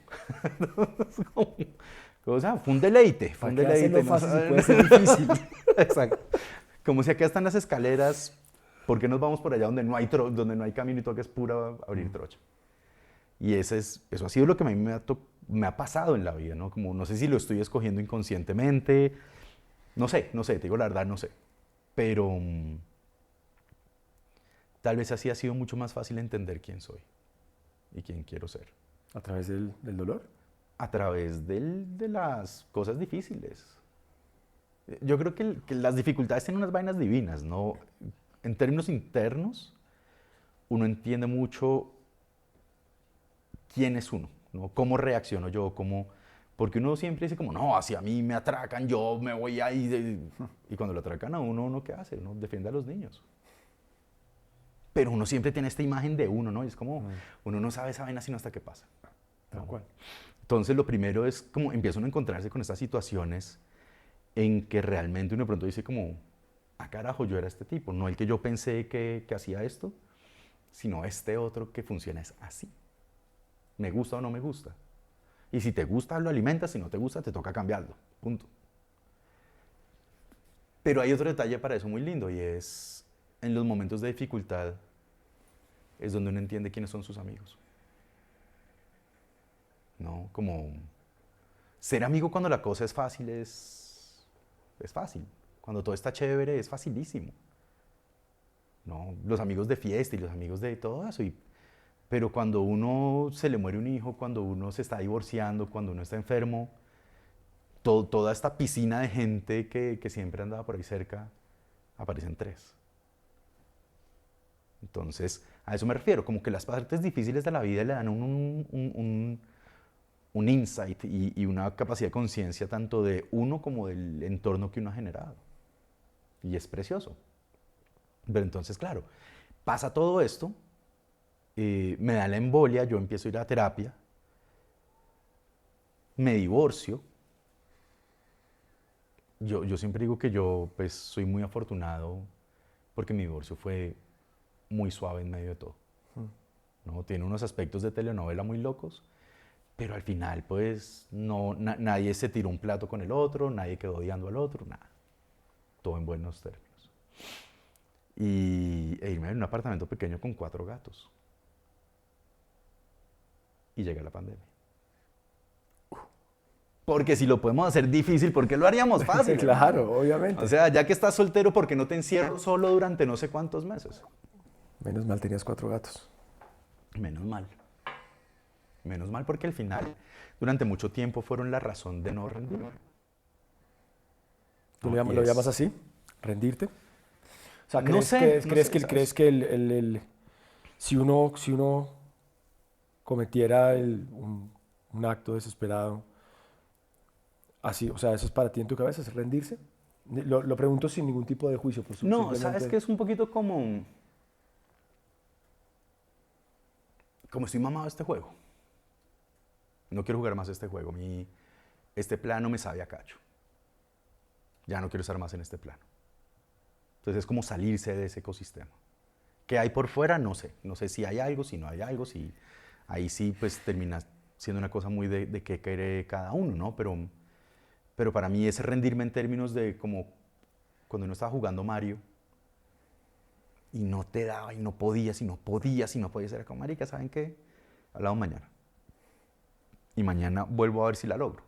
O sea, fue un deleite, fue un ¿Para qué hacerlo deleite. fácil si puede ser difícil? Exacto. Como si acá están las escaleras, ¿por qué nos vamos por allá donde no hay camino y todo que es pura abrir trocha? Y eso ha sido lo que a mí me ha pasado en la vida, ¿no? Como no sé si lo estoy escogiendo inconscientemente, no sé, te digo la verdad, no sé. Pero tal vez así ha sido mucho más fácil entender quién soy y quién quiero ser. ¿A través del dolor? A través de las cosas difíciles. Yo creo que las dificultades tienen unas vainas divinas, ¿no? En términos internos, uno entiende mucho quién es uno, ¿no? Cómo reacciono yo, porque uno siempre dice como, no, si a mí me atracan, yo me voy ahí. Y cuando lo atracan a uno ¿qué hace? Uno defiende a los niños. Pero uno siempre tiene esta imagen de uno, ¿no? Y es como, uno no sabe esa vaina sino hasta que pasa. Tal cual. Entonces lo primero es como empieza uno a encontrarse con estas situaciones en que realmente uno de pronto dice como, ah carajo, yo era este tipo, no el que yo pensé que hacía esto, sino este otro que funciona es así. ¿Me gusta o no me gusta? Y si te gusta, lo alimentas, si no te gusta, te toca cambiarlo, punto. Pero hay otro detalle para eso muy lindo y es, en los momentos de dificultad, es donde uno entiende quiénes son sus amigos. ¿No? Como ser amigo cuando la cosa es fácil es fácil. Cuando todo está chévere es facilísimo. ¿No? Los amigos de fiesta y los amigos de todo eso. Pero cuando uno se le muere un hijo, cuando uno se está divorciando, cuando uno está enfermo, toda esta piscina de gente que siempre andaba por ahí cerca, aparecen tres. Entonces, a eso me refiero, como que las partes difíciles de la vida le dan un insight y una capacidad de conciencia tanto de uno como del entorno que uno ha generado. Y es precioso. Pero entonces, claro, pasa todo esto, me da la embolia, yo empiezo a ir a terapia, me divorcio. Yo siempre digo que yo pues, soy muy afortunado porque mi divorcio fue muy suave en medio de todo. ¿No? Tiene unos aspectos de telenovela muy locos, pero al final, pues, nadie se tiró un plato con el otro, nadie quedó odiando al otro, nada. Todo en buenos términos. E irme en un apartamento pequeño con 4 gatos. Y llega la pandemia. Porque si lo podemos hacer difícil, ¿por qué lo haríamos fácil? Claro, hermano? obviamente. O sea, ya que estás soltero, ¿por qué no te encierro solo durante no sé cuántos meses? Menos mal tenías 4 gatos. Menos mal. Menos mal porque al final, durante mucho tiempo, fueron la razón de no rendirme. ¿Tú No, lo llamas así? ¿Rendirte? O sea, No ¿crees sé, que, no crees sé, que, ¿sabes? crees que si uno cometiera un acto desesperado, así, o sea, eso es para ti en tu cabeza, es rendirse? Lo pregunto sin ningún tipo de juicio, por No, ¿sabes simplemente... qué? Es un poquito como estoy mamado de este juego. No quiero jugar más este juego. Este plano me sabe a cacho. Ya no quiero estar más en este plano. Entonces es como salirse de ese ecosistema. ¿Qué hay por fuera? No sé. No sé si hay algo, si no hay algo, si ahí sí pues termina siendo una cosa muy de qué quiere cada uno, ¿no? Pero para mí es rendirme en términos de como cuando uno estaba jugando Mario y no te daba y no podías y no podías y no podías. Era como, marica, ¿saben qué? Hablamos mañana. Y mañana vuelvo a ver si la logro.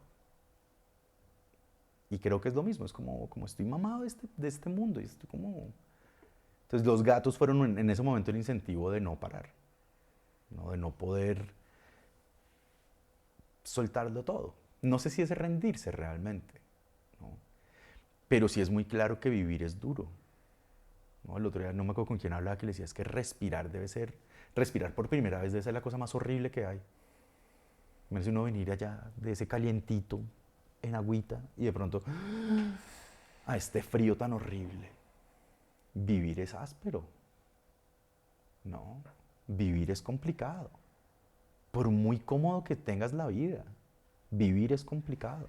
Y creo que es lo mismo, es como estoy mamado de este mundo y estoy como... Entonces los gatos fueron en ese momento el incentivo de no parar, ¿no? De no poder soltarlo todo. No sé si es rendirse realmente, ¿no? Pero sí es muy claro que vivir es duro, ¿no? El otro día no me acuerdo con quién hablaba que le decía es que respirar debe ser, respirar por primera vez debe ser la cosa más horrible que hay. Merece uno venir allá de ese calientito en agüita y de pronto a este frío tan horrible. Vivir es áspero. No, vivir es complicado. Por muy cómodo que tengas la vida, vivir es complicado.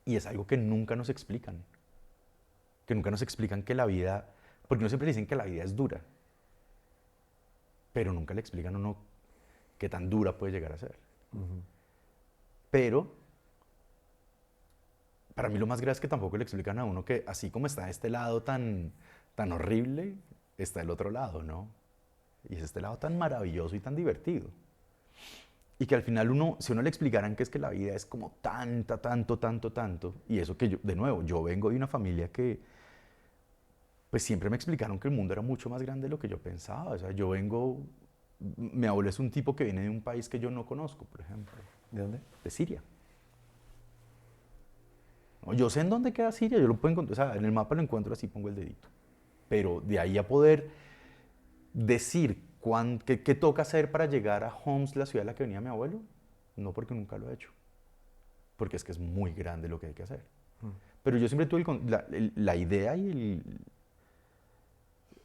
Y es algo que nunca nos explican. Que nunca nos explican que la vida, porque no siempre dicen que la vida es dura, pero nunca le explican a uno qué tan dura puede llegar a ser. Pero para mí lo más grave es que tampoco le explican a uno que así como está este lado tan horrible, está el otro lado, ¿no? Y es este lado tan maravilloso y tan divertido. Y que al final si uno le explicaran que es que la vida es como tanto, y eso que yo, de nuevo, yo vengo de una familia que, pues siempre me explicaron que el mundo era mucho más grande de lo que yo pensaba. O sea, mi abuelo es un tipo que viene de un país que yo no conozco, por ejemplo. ¿De dónde? De Siria. No, yo sé en dónde queda Siria, yo lo puedo encontrar, o sea, en el mapa lo encuentro así, pongo el dedito. Pero de ahí a poder decir qué toca hacer para llegar a Homs, la ciudad a la que venía mi abuelo, no, porque nunca lo he hecho. Porque es que es muy grande lo que hay que hacer. Pero yo siempre tuve la idea y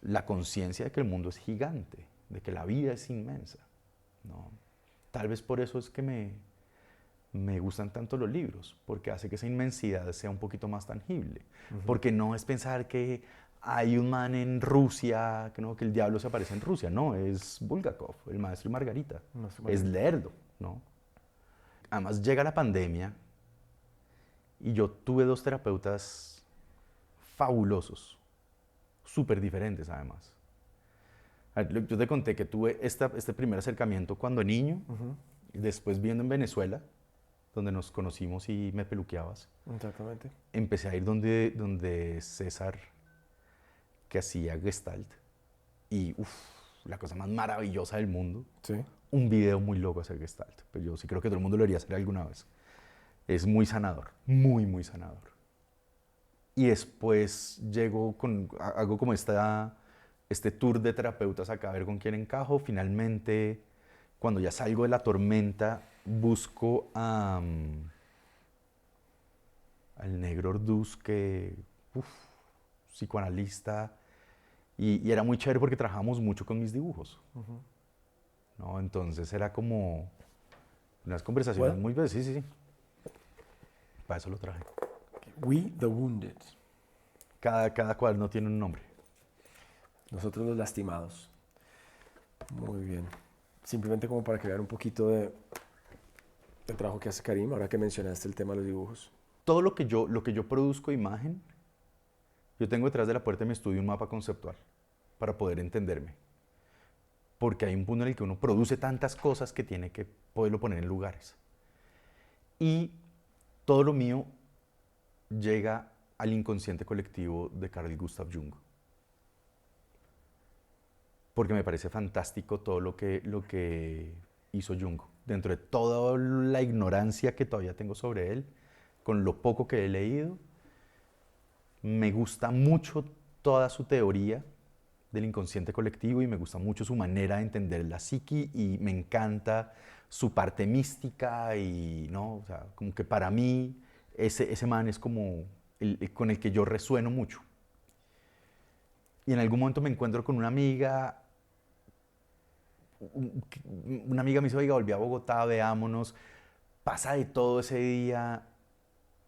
la conciencia de que el mundo es gigante, de que la vida es inmensa, ¿no? Tal vez por eso es que me gustan tanto los libros, porque hace que esa inmensidad sea un poquito más tangible. Porque no es pensar que hay un man en Rusia, que el diablo se aparece en Rusia, no, es Bulgakov, el maestro y Margarita, es leerlo, ¿no? Además llega la pandemia y yo tuve 2 terapeutas fabulosos, súper diferentes además. Yo te conté que tuve este primer acercamiento cuando niño, y después viendo en Venezuela, donde nos conocimos y me peluqueabas. Exactamente. Empecé a ir donde César, que hacía Gestalt, y la cosa más maravillosa del mundo, Sí. un video muy loco hacer Gestalt, pero yo sí creo que todo el mundo lo debería hacer alguna vez. Es muy sanador, muy, muy sanador. Y después hago como este tour de terapeutas acá a ver con quién encajo. Finalmente, cuando ya salgo de la tormenta, busco al negro Orduz, que, psicoanalista, y era muy chévere porque trabajamos mucho con mis dibujos. ¿No? Entonces era como unas conversaciones ¿Puedo? muy... Sí, sí, sí. Para eso lo traje. We the Wounded. Cada cual no tiene un nombre. Nosotros los lastimados. Muy bien. Simplemente como para que vean un poquito del trabajo que hace Karim, ahora que mencionaste el tema de los dibujos. Todo lo que yo produzco imagen, yo tengo detrás de la puerta de mi estudio un mapa conceptual para poder entenderme. Porque hay un punto en el que uno produce tantas cosas que tiene que poderlo poner en lugares. y todo lo mío llega al inconsciente colectivo de Carl Gustav Jung. Porque me parece fantástico todo lo que hizo Jung. Dentro de toda la ignorancia que todavía tengo sobre él, con lo poco que he leído, me gusta mucho toda su teoría del inconsciente colectivo y me gusta mucho su manera de entender la psiqui y me encanta su parte mística y, ¿no? O sea, como que para mí ese man es como con el que yo resueno mucho. Y en algún momento me encuentro con una amiga me dice, oiga, volví a Bogotá, veámonos, pasa de todo ese día.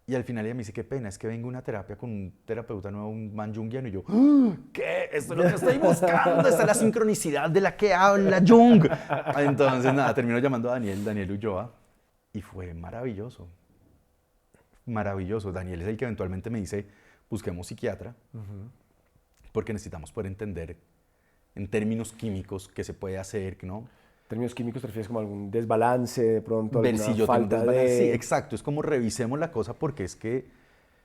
Y al final ella me dice, qué pena, es que vengo a una terapia con un terapeuta nuevo, un man junguiano. Y yo, ¡ah! ¿Qué? Esto es lo que estoy buscando, esta es la sincronicidad de la que habla Jung. Entonces, nada, termino llamando a Daniel Ulloa, y fue maravilloso. Maravilloso. Daniel es el que eventualmente me dice, busquemos psiquiatra, porque necesitamos poder entender en términos químicos qué se puede hacer, ¿no? ¿Términos químicos te refieres como algún desbalance, de pronto Ver alguna si yo tengo un falta desbalance. de...? Sí, exacto. Es como revisemos la cosa porque es que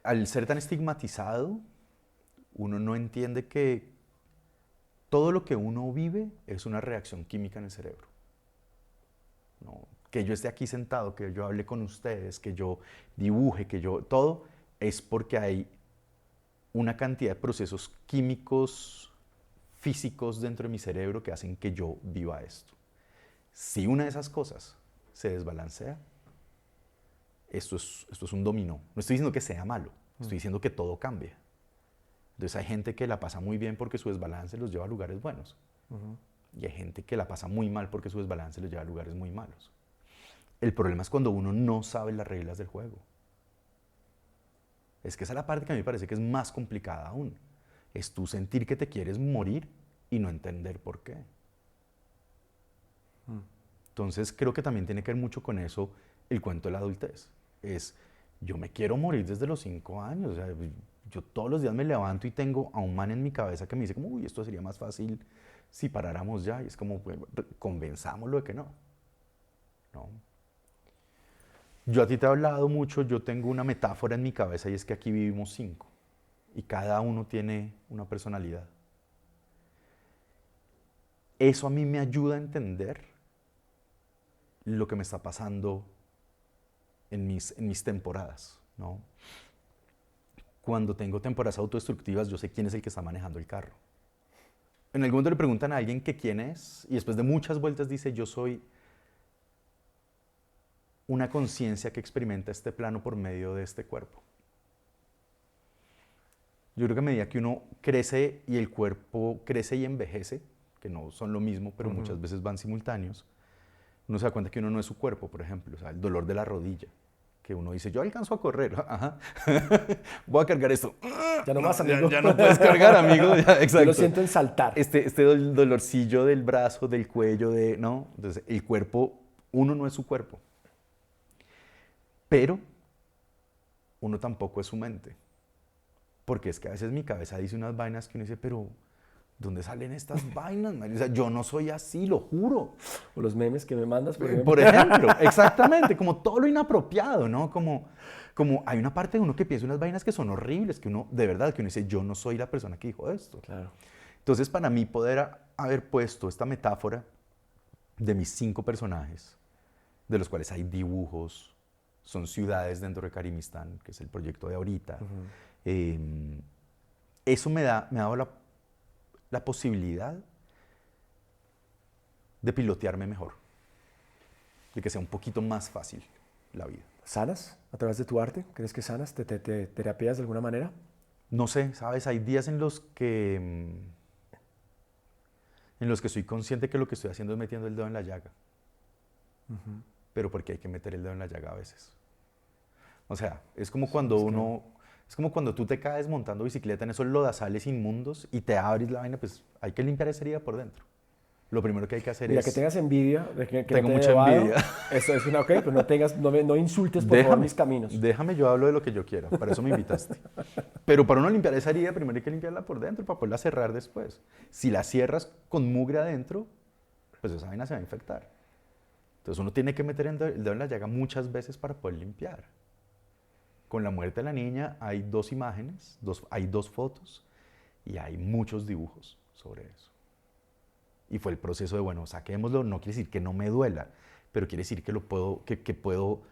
al ser tan estigmatizado, uno no entiende que todo lo que uno vive es una reacción química en el cerebro. ¿No? Que yo esté aquí sentado, que yo hable con ustedes, que yo dibuje, que yo... Todo es porque hay una cantidad de procesos químicos, físicos dentro de mi cerebro que hacen que yo viva esto. Si una de esas cosas se desbalancea, esto es un dominó. No estoy diciendo que sea malo, estoy diciendo que todo cambia. Entonces hay gente que la pasa muy bien porque su desbalance los lleva a lugares buenos. Y hay gente que la pasa muy mal porque su desbalance los lleva a lugares muy malos. El problema es cuando uno no sabe las reglas del juego. Es que esa es la parte que a mí me parece que es más complicada aún. Es tú sentir que te quieres morir y no entender por qué. Entonces creo que también tiene que ver mucho con eso el cuento de la adultez. Yo me quiero morir desde los 5 años. O sea, yo todos los días me levanto y tengo a un man en mi cabeza que me dice como, uy, esto sería más fácil si paráramos ya. Y es como, pues, convenzámoslo de que no. No. Yo a ti te he hablado mucho, yo tengo una metáfora en mi cabeza y es que aquí vivimos 5 y cada uno tiene una personalidad. Eso a mí me ayuda a entender lo que me está pasando en mis temporadas, ¿no? Cuando tengo temporadas autodestructivas, yo sé quién es el que está manejando el carro. En algún momento le preguntan a alguien que quién es y después de muchas vueltas dice, yo soy una conciencia que experimenta este plano por medio de este cuerpo. Yo creo que a medida que uno crece y el cuerpo crece y envejece, que no son lo mismo, pero muchas veces van simultáneos, uno se da cuenta que uno no es su cuerpo, por ejemplo, o sea, el dolor de la rodilla, que uno dice, yo alcanzo a correr, ajá, voy a cargar esto. Ya no más, amigo. Ya no puedes cargar, amigo. Ya, exacto. Yo lo siento en saltar. Este dolorcillo del brazo, del cuello, ¿no? Entonces, el cuerpo, uno no es su cuerpo. Pero uno tampoco es su mente. Porque es que a veces mi cabeza dice unas vainas que uno dice, pero ¿dónde salen estas vainas, Mario? O sea, yo no soy así, lo juro. O los memes que me mandas, por ejemplo. Por ejemplo, exactamente, como todo lo inapropiado, ¿no? Como hay una parte de uno que piensa unas vainas que son horribles, que uno, de verdad, que uno dice, yo no soy la persona que dijo esto. Claro. Entonces, para mí, poder haber puesto esta metáfora de mis 5 personajes, de los cuales hay dibujos, son ciudades dentro de Karimistán, que es el proyecto de ahorita, eso me ha dado la posibilidad de pilotearme mejor, de que sea un poquito más fácil la vida. ¿Sanas a través de tu arte? ¿Crees que sanas? ¿Te terapias de alguna manera? No sé, ¿sabes? Hay días en los que soy consciente que lo que estoy haciendo es metiendo el dedo en la llaga. Pero porque hay que meter el dedo en la llaga a veces. O sea, es como cuando es como cuando tú te caes montando bicicleta en esos lodazales inmundos y te abres la vaina, pues hay que limpiar esa herida por dentro. Lo primero que hay que hacer Mira, es... que tengas envidia. Tengo mucha envidia. Eso es una ok, pero no insultes por favor mis caminos. Déjame, yo hablo de lo que yo quiera, para eso me invitaste. Pero para uno limpiar esa herida, primero hay que limpiarla por dentro para poderla cerrar después. Si la cierras con mugre adentro, pues esa vaina se va a infectar. Entonces uno tiene que meter el dedo en la llaga muchas veces para poder limpiar. Con la muerte de la niña hay 2 imágenes, hay 2 fotos y hay muchos dibujos sobre eso. Y fue el proceso de, bueno, saquémoslo, no quiere decir que no me duela, pero quiere decir que, que puedo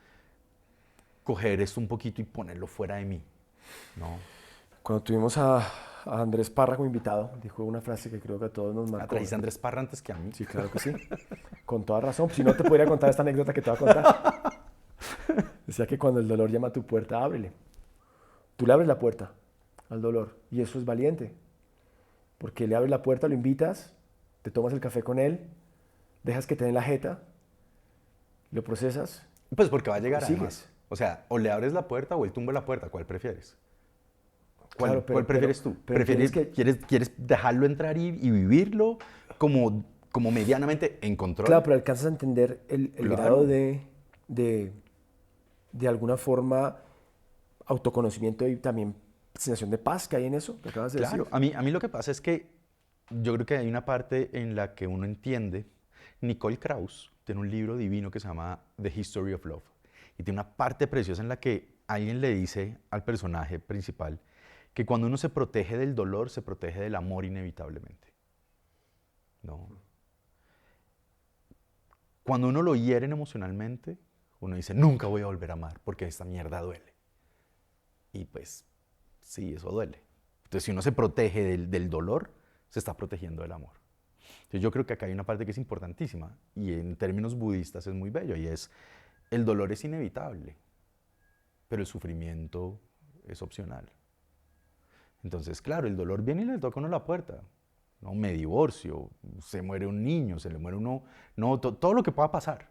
coger esto un poquito y ponerlo fuera de mí, ¿no? Cuando tuvimos a Andrés Parra como invitado, dijo una frase que creo que a todos nos marcó. ¿Trajiste a Andrés Parra antes que a mí? Sí, claro que sí. Con toda razón. Si no, te podría contar esta anécdota que te voy a contar. Decía que cuando el dolor llama a tu puerta, ábrele. Tú le abres la puerta al dolor y eso es valiente. Porque le abres la puerta, lo invitas, te tomas el café con él, dejas que te den la jeta, lo procesas. Pues porque va a llegar y además. sigues. O sea, o le abres la puerta o él tumba la puerta. ¿Cuál prefieres? Claro, ¿Cuál prefieres tú? pero ¿Quieres dejarlo entrar y vivirlo como medianamente en control? Claro, pero alcanzas a entender el Claro. grado de alguna forma, autoconocimiento y también sensación de paz que hay en eso que acabas de Claro, decir. a mí lo que pasa es que yo creo que hay una parte en la que uno entiende. Nicole Krauss tiene un libro divino que se llama The History of Love. Y tiene una parte preciosa en la que alguien le dice al personaje principal que cuando uno se protege del dolor, se protege del amor inevitablemente. ¿No? Cuando uno lo hieren emocionalmente, uno dice, nunca voy a volver a amar porque esta mierda duele. Y pues, sí, eso duele. Entonces, si uno se protege del dolor, se está protegiendo del amor. Entonces, yo creo que acá hay una parte que es importantísima y en términos budistas es muy bello y es, el dolor es inevitable, pero el sufrimiento es opcional. Entonces, claro, el dolor viene y le toca a uno la puerta. ¿No? Me divorcio, se muere un niño, se le muere uno, no, todo lo que pueda pasar.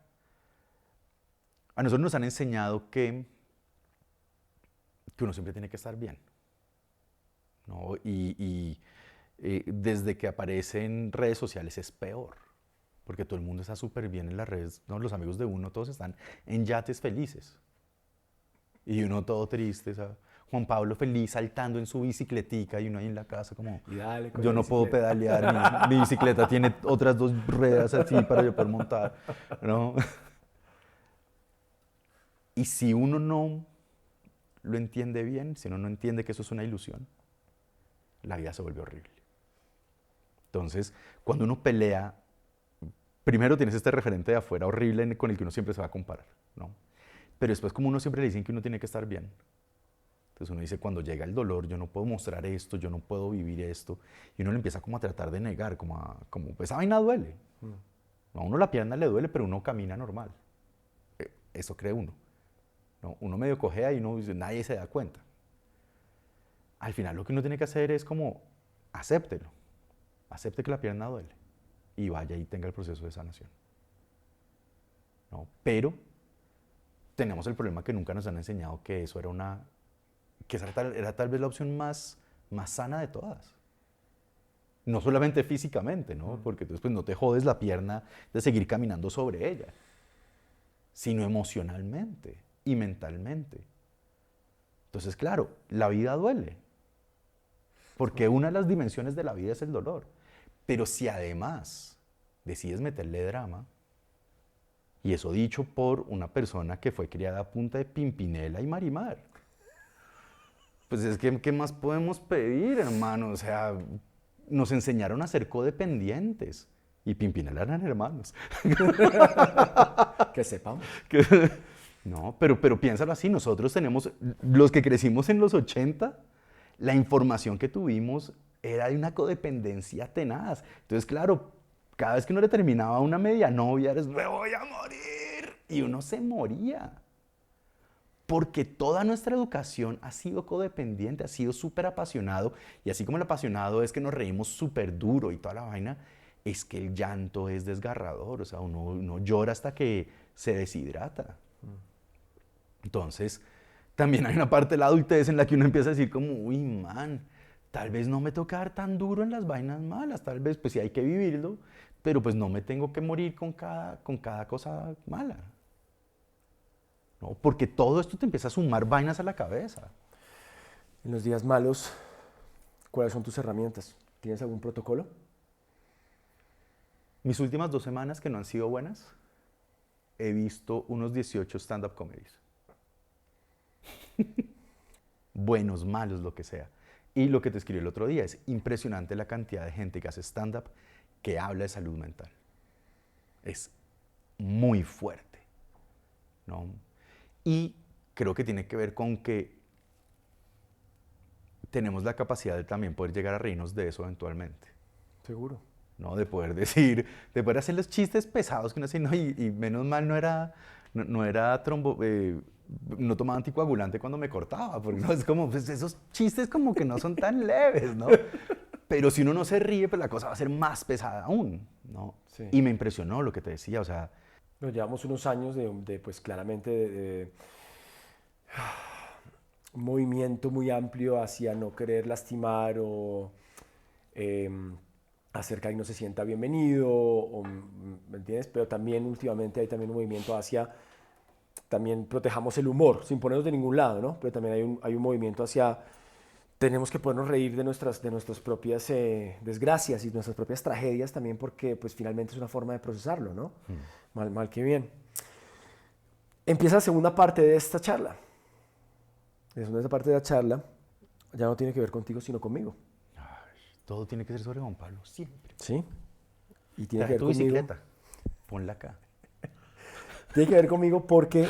A nosotros nos han enseñado que uno siempre tiene que estar bien. ¿No? Desde que aparecen redes sociales es peor, porque todo el mundo está súper bien en las redes, ¿no? Los amigos de uno todos están en yates felices. Y uno todo triste, o sea, Juan Pablo feliz saltando en su bicicletica y uno ahí en la casa como, Y dale con yo la no puedo bicicleta. pedalear, mi bicicleta tiene otras 2 ruedas así para yo poder montar, ¿no? Y si uno no lo entiende bien, si uno no entiende que eso es una ilusión, la vida se vuelve horrible. Entonces, cuando uno pelea, primero tienes este referente de afuera horrible con el que uno siempre se va a comparar, ¿no? Pero después, como uno siempre le dicen que uno tiene que estar bien, entonces uno dice, cuando llega el dolor, yo no puedo mostrar esto, yo no puedo vivir esto, y uno le empieza como a tratar de negar, como pues esa vaina duele. A uno la pierna le duele, pero uno camina normal. Eso cree uno. ¿No? Uno medio cojea y uno dice, nadie se da cuenta. Al final lo que uno tiene que hacer es como, acéptelo. Acepte que la pierna duele y vaya y tenga el proceso de sanación. ¿No? Pero tenemos el problema que nunca nos han enseñado que eso era era tal vez la opción más sana de todas. No solamente físicamente, ¿no? Porque después no te jodes la pierna de seguir caminando sobre ella, sino emocionalmente y mentalmente. Entonces, claro, la vida duele, porque una de las dimensiones de la vida es el dolor. Pero si además decides meterle drama, y eso dicho por una persona que fue criada a punta de Pimpinela y Marimar, pues es que, ¿qué más podemos pedir, hermano? O sea, nos enseñaron a ser codependientes, y Pimpinela eran hermanos. Que sepamos. No, pero piénsalo así, nosotros tenemos, los que crecimos en los 80, la información que tuvimos era de una codependencia tenaz. Entonces, claro, cada vez que uno le terminaba una media novia, eres, me voy a morir. Y uno se moría. Porque toda nuestra educación ha sido codependiente, ha sido súper apasionado. Y así como el apasionado es que nos reímos súper duro y toda la vaina, es que el llanto es desgarrador. O sea, uno llora hasta que se deshidrata. Entonces, también hay una parte de la adultez en la que uno empieza a decir como, uy, man, tal vez no me toca dar tan duro en las vainas malas, tal vez, pues sí hay que vivirlo, pero pues no me tengo que morir con cada cosa mala. ¿No? Porque todo esto te empieza a sumar vainas a la cabeza. En los días malos, ¿cuáles son tus herramientas? ¿Tienes algún protocolo? Mis últimas 2 semanas que no han sido buenas, he visto unos 18 stand-up comedies. Buenos, malos, lo que sea. Y lo que te escribí el otro día, es impresionante la cantidad de gente que hace stand-up que habla de salud mental. Es muy fuerte, ¿no? Y creo que tiene que ver con que tenemos la capacidad de también poder llegar a reírnos de eso eventualmente. Seguro. ¿No? De poder decir, de poder hacer los chistes pesados que uno hace, no, y menos mal no tomaba anticoagulante cuando me cortaba, porque no, es como, pues esos chistes como que no son tan leves, ¿no? Pero si uno no se ríe, pues la cosa va a ser más pesada aún, ¿no? Sí. Y me impresionó lo que te decía, o sea... Nos llevamos unos años pues claramente un movimiento muy amplio hacia no querer lastimar o hacer que alguien no se sienta bienvenido, ¿me entiendes? Pero también últimamente hay también un movimiento hacia, también protejamos el humor, sin ponernos de ningún lado, ¿no? Pero también hay un movimiento hacia, tenemos que podernos reír de nuestras propias desgracias y nuestras propias tragedias también, porque pues finalmente es una forma de procesarlo, ¿no? Mal que bien. Empieza la segunda parte de esta charla. La segunda parte de la charla ya no tiene que ver contigo, sino conmigo. Todo tiene que ser sobre Juan Pablo, siempre. ¿Sí? Y tiene Trae que ver tu conmigo. bicicleta, ponla acá. Tiene que ver conmigo porque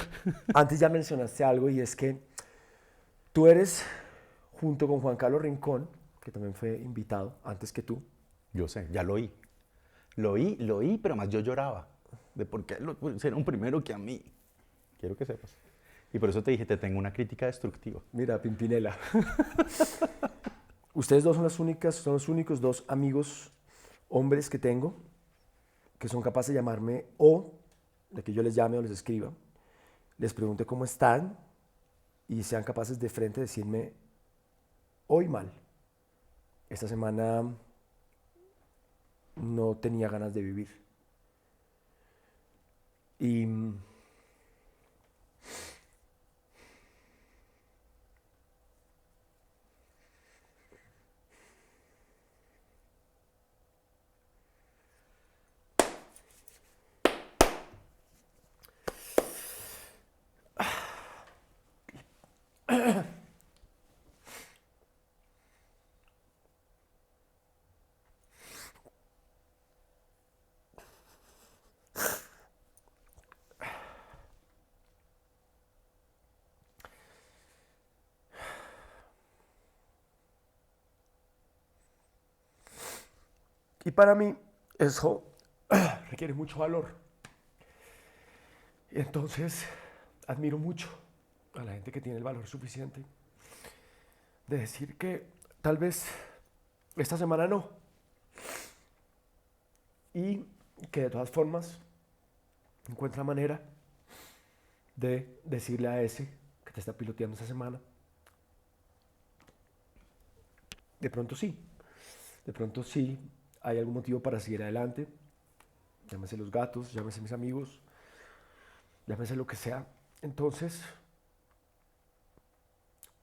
antes ya mencionaste algo, y es que tú eres, junto con Juan Carlos Rincón, que también fue invitado antes que tú. Yo sé, ya lo oí. Lo oí, pero más yo lloraba. De por qué lo pusieron primero que a mí. Quiero que sepas. Y por eso te dije, te tengo una crítica destructiva. Mira, Pimpinela. Ustedes dos son los únicos dos amigos hombres que tengo que son capaces de llamarme, o de que yo les llame o les escriba, les pregunte cómo están y sean capaces de frente de decirme: hoy mal, esta semana no tenía ganas de vivir. Y para mí eso requiere mucho valor. Y entonces admiro mucho a la gente que tiene el valor suficiente de decir que tal vez esta semana no. Y que de todas formas encuentra manera de decirle a ese que te está piloteando esta semana: de pronto sí hay algún motivo para seguir adelante. Llámese los gatos, llámese mis amigos, llámese lo que sea. Entonces,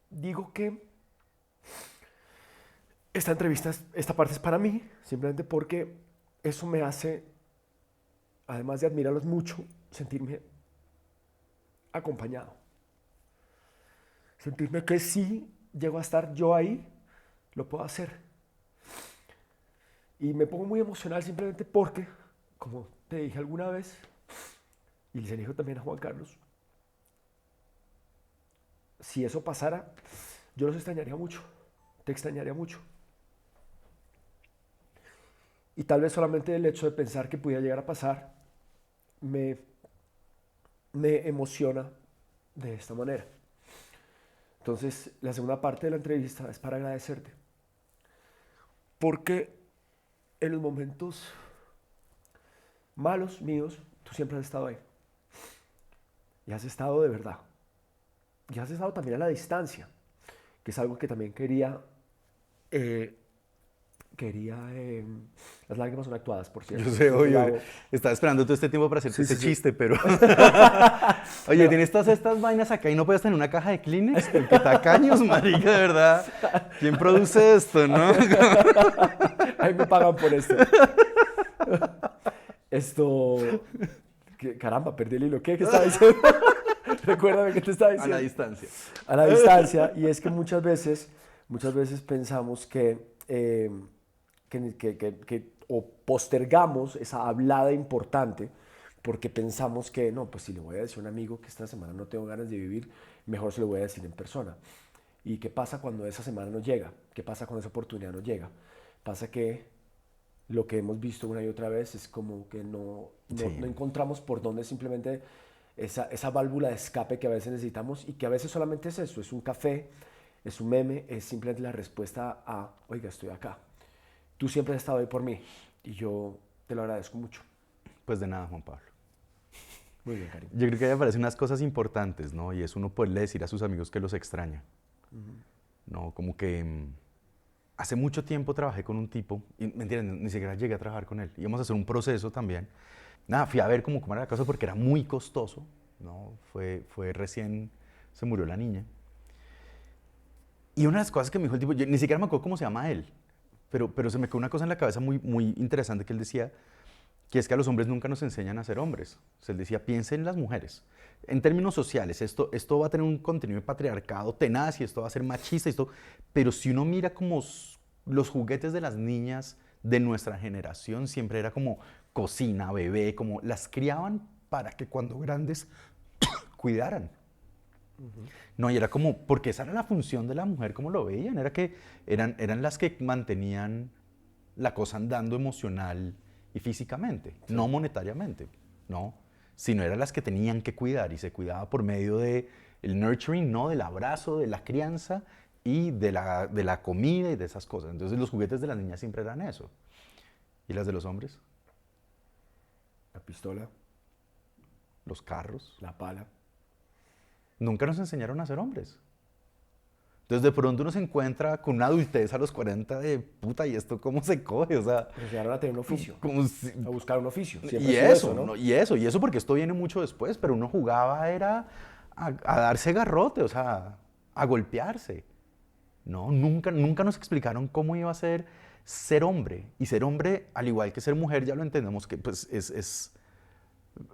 digo que esta entrevista, esta parte es para mí, simplemente porque eso me hace, además de admirarlos mucho, sentirme acompañado. Sentirme que si llego a estar yo ahí, lo puedo hacer. Y me pongo muy emocional simplemente porque, como te dije alguna vez, y les dijo también a Juan Carlos, si eso pasara, yo los extrañaría mucho, te extrañaría mucho. Y tal vez solamente el hecho de pensar que pudiera llegar a pasar me emociona de esta manera. Entonces, la segunda parte de la entrevista es para agradecerte, porque en los momentos malos míos, tú siempre has estado ahí. Y has estado de verdad. Y has estado también a la distancia, que es algo que también quería. Las lágrimas son actuadas, por cierto. Yo sé, oye, estaba esperando todo este tiempo para hacerte ese chiste, pero... Oye, pero... tienes todas estas vainas acá y no puedes tener una caja de Kleenex. ¡Qué tacaños, marica, de verdad! ¿Quién produce esto, no? Ahí me pagan por esto. Caramba, perdí el hilo. ¿Qué estaba diciendo? Recuérdame qué te estaba A diciendo. la distancia. A la distancia. Y es que muchas veces pensamos o postergamos esa hablada importante porque pensamos que, no, pues si le voy a decir a un amigo que esta semana no tengo ganas de vivir, mejor se lo voy a decir en persona. ¿Y qué pasa cuando esa semana no llega? ¿Qué pasa cuando esa oportunidad no llega? Pasa que lo que hemos visto una y otra vez es como que no encontramos por dónde simplemente esa válvula de escape que a veces necesitamos y que a veces solamente es eso, es un café, es un meme, es simplemente la respuesta a, oiga, estoy acá. Tú siempre has estado ahí por mí y yo te lo agradezco mucho. Pues de nada, Juan Pablo. Muy bien, cariño. Yo creo que ahí aparecen unas cosas importantes, ¿no? Y es uno poderle decir a sus amigos que los extraña. ¿No? Como que hace mucho tiempo trabajé con un tipo, y mentira, ni siquiera llegué a trabajar con él. Íbamos a hacer un proceso también. Nada, fui a ver cómo era la cosa porque era muy costoso, ¿no? Fue recién, se murió la niña. Y una de las cosas que me dijo el tipo, yo ni siquiera me acuerdo cómo se llama él, pero se me quedó una cosa en la cabeza muy interesante que él decía, que es que a los hombres nunca nos enseñan a ser hombres. O sea, él decía, piensen en las mujeres. En términos sociales, esto va a tener un contenido de patriarcado tenaz y esto va a ser machista, pero si uno mira como los juguetes de las niñas de nuestra generación, siempre era como cocina, bebé, como las criaban para que cuando grandes cuidaran. No, y era como, porque esa era la función de la mujer, como lo veían, era que eran las que mantenían la cosa andando emocional y físicamente, no monetariamente, no, sino eran las que tenían que cuidar y se cuidaba por medio del nurturing, ¿no? Del abrazo, de la crianza y de la comida y de esas cosas. Entonces los juguetes de las niñas siempre eran eso. ¿Y las de los hombres? La pistola, Los carros. la pala. Nunca nos enseñaron a ser hombres. Entonces de pronto uno se encuentra con una adultez a los 40 de puta, ¿y esto cómo se coge? O sea, Nos enseñaron a tener un oficio, a buscar un oficio. Y eso, ¿no? Y eso porque esto viene mucho después, pero uno jugaba era a darse garrote, o sea, a golpearse. No, nunca nos explicaron cómo iba a ser hombre. Y ser hombre, al igual que ser mujer, ya lo entendemos que pues es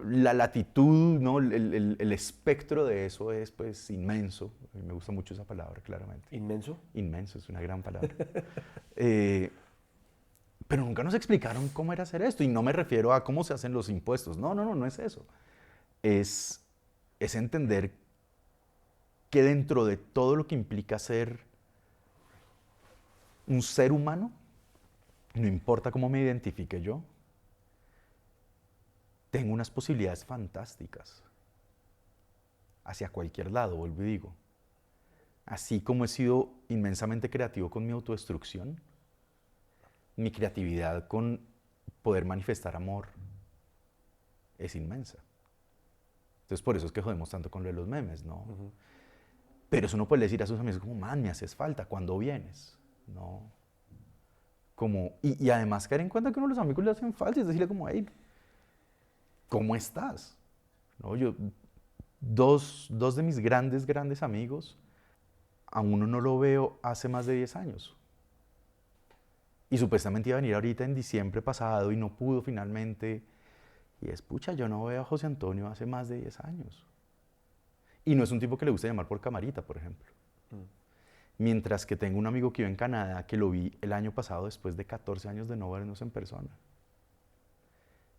la latitud, ¿no? El espectro de eso es pues inmenso. A mí me gusta mucho esa palabra, claramente. ¿Inmenso? Inmenso, es una gran palabra. Pero nunca nos explicaron cómo era hacer esto. Y no me refiero a cómo se hacen los impuestos. No es eso. Es entender que dentro de todo lo que implica ser un ser humano, no importa cómo me identifique yo, tengo unas posibilidades fantásticas hacia cualquier lado, vuelvo y digo. Así como he sido inmensamente creativo con mi autodestrucción, mi creatividad con poder manifestar amor es inmensa. Entonces por eso es que jodemos tanto con lo de los memes, ¿no? Pero eso uno puede decir a sus amigos como, man, me haces falta, ¿cuándo vienes? ¿No? Como, y además caer en cuenta que uno de los amigos le hacen falta y es decirle como, hey, ¿cómo estás? ¿No? Dos de mis grandes amigos, a uno no lo veo hace más de 10 años. Y supuestamente iba a venir ahorita en diciembre pasado y no pudo finalmente. Y es, pucha, yo no veo a José Antonio hace más de 10 años. Y no es un tipo que le gusta llamar por camarita, por ejemplo. Mientras que tengo un amigo que vive en Canadá que lo vi el año pasado después de 14 años de no vernos en persona.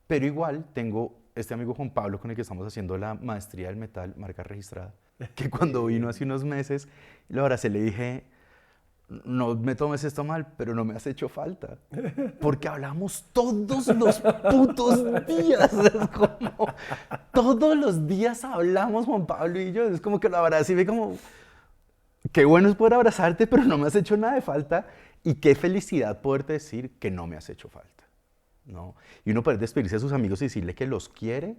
Pero igual tengo este amigo Juan Pablo con el que estamos haciendo la maestría del metal, marca registrada, que cuando vino hace unos meses, lo abracé, le dije, no me tomes esto mal, pero no me has hecho falta. Porque hablamos todos los putos días. Es como, todos los días hablamos Juan Pablo y yo. Es como que lo abracé y ve como, qué bueno es poder abrazarte, pero no me has hecho nada de falta. Y qué felicidad poderte decir que no me has hecho falta. ¿No? Y uno poder despedirse de sus amigos y decirle que los quiere,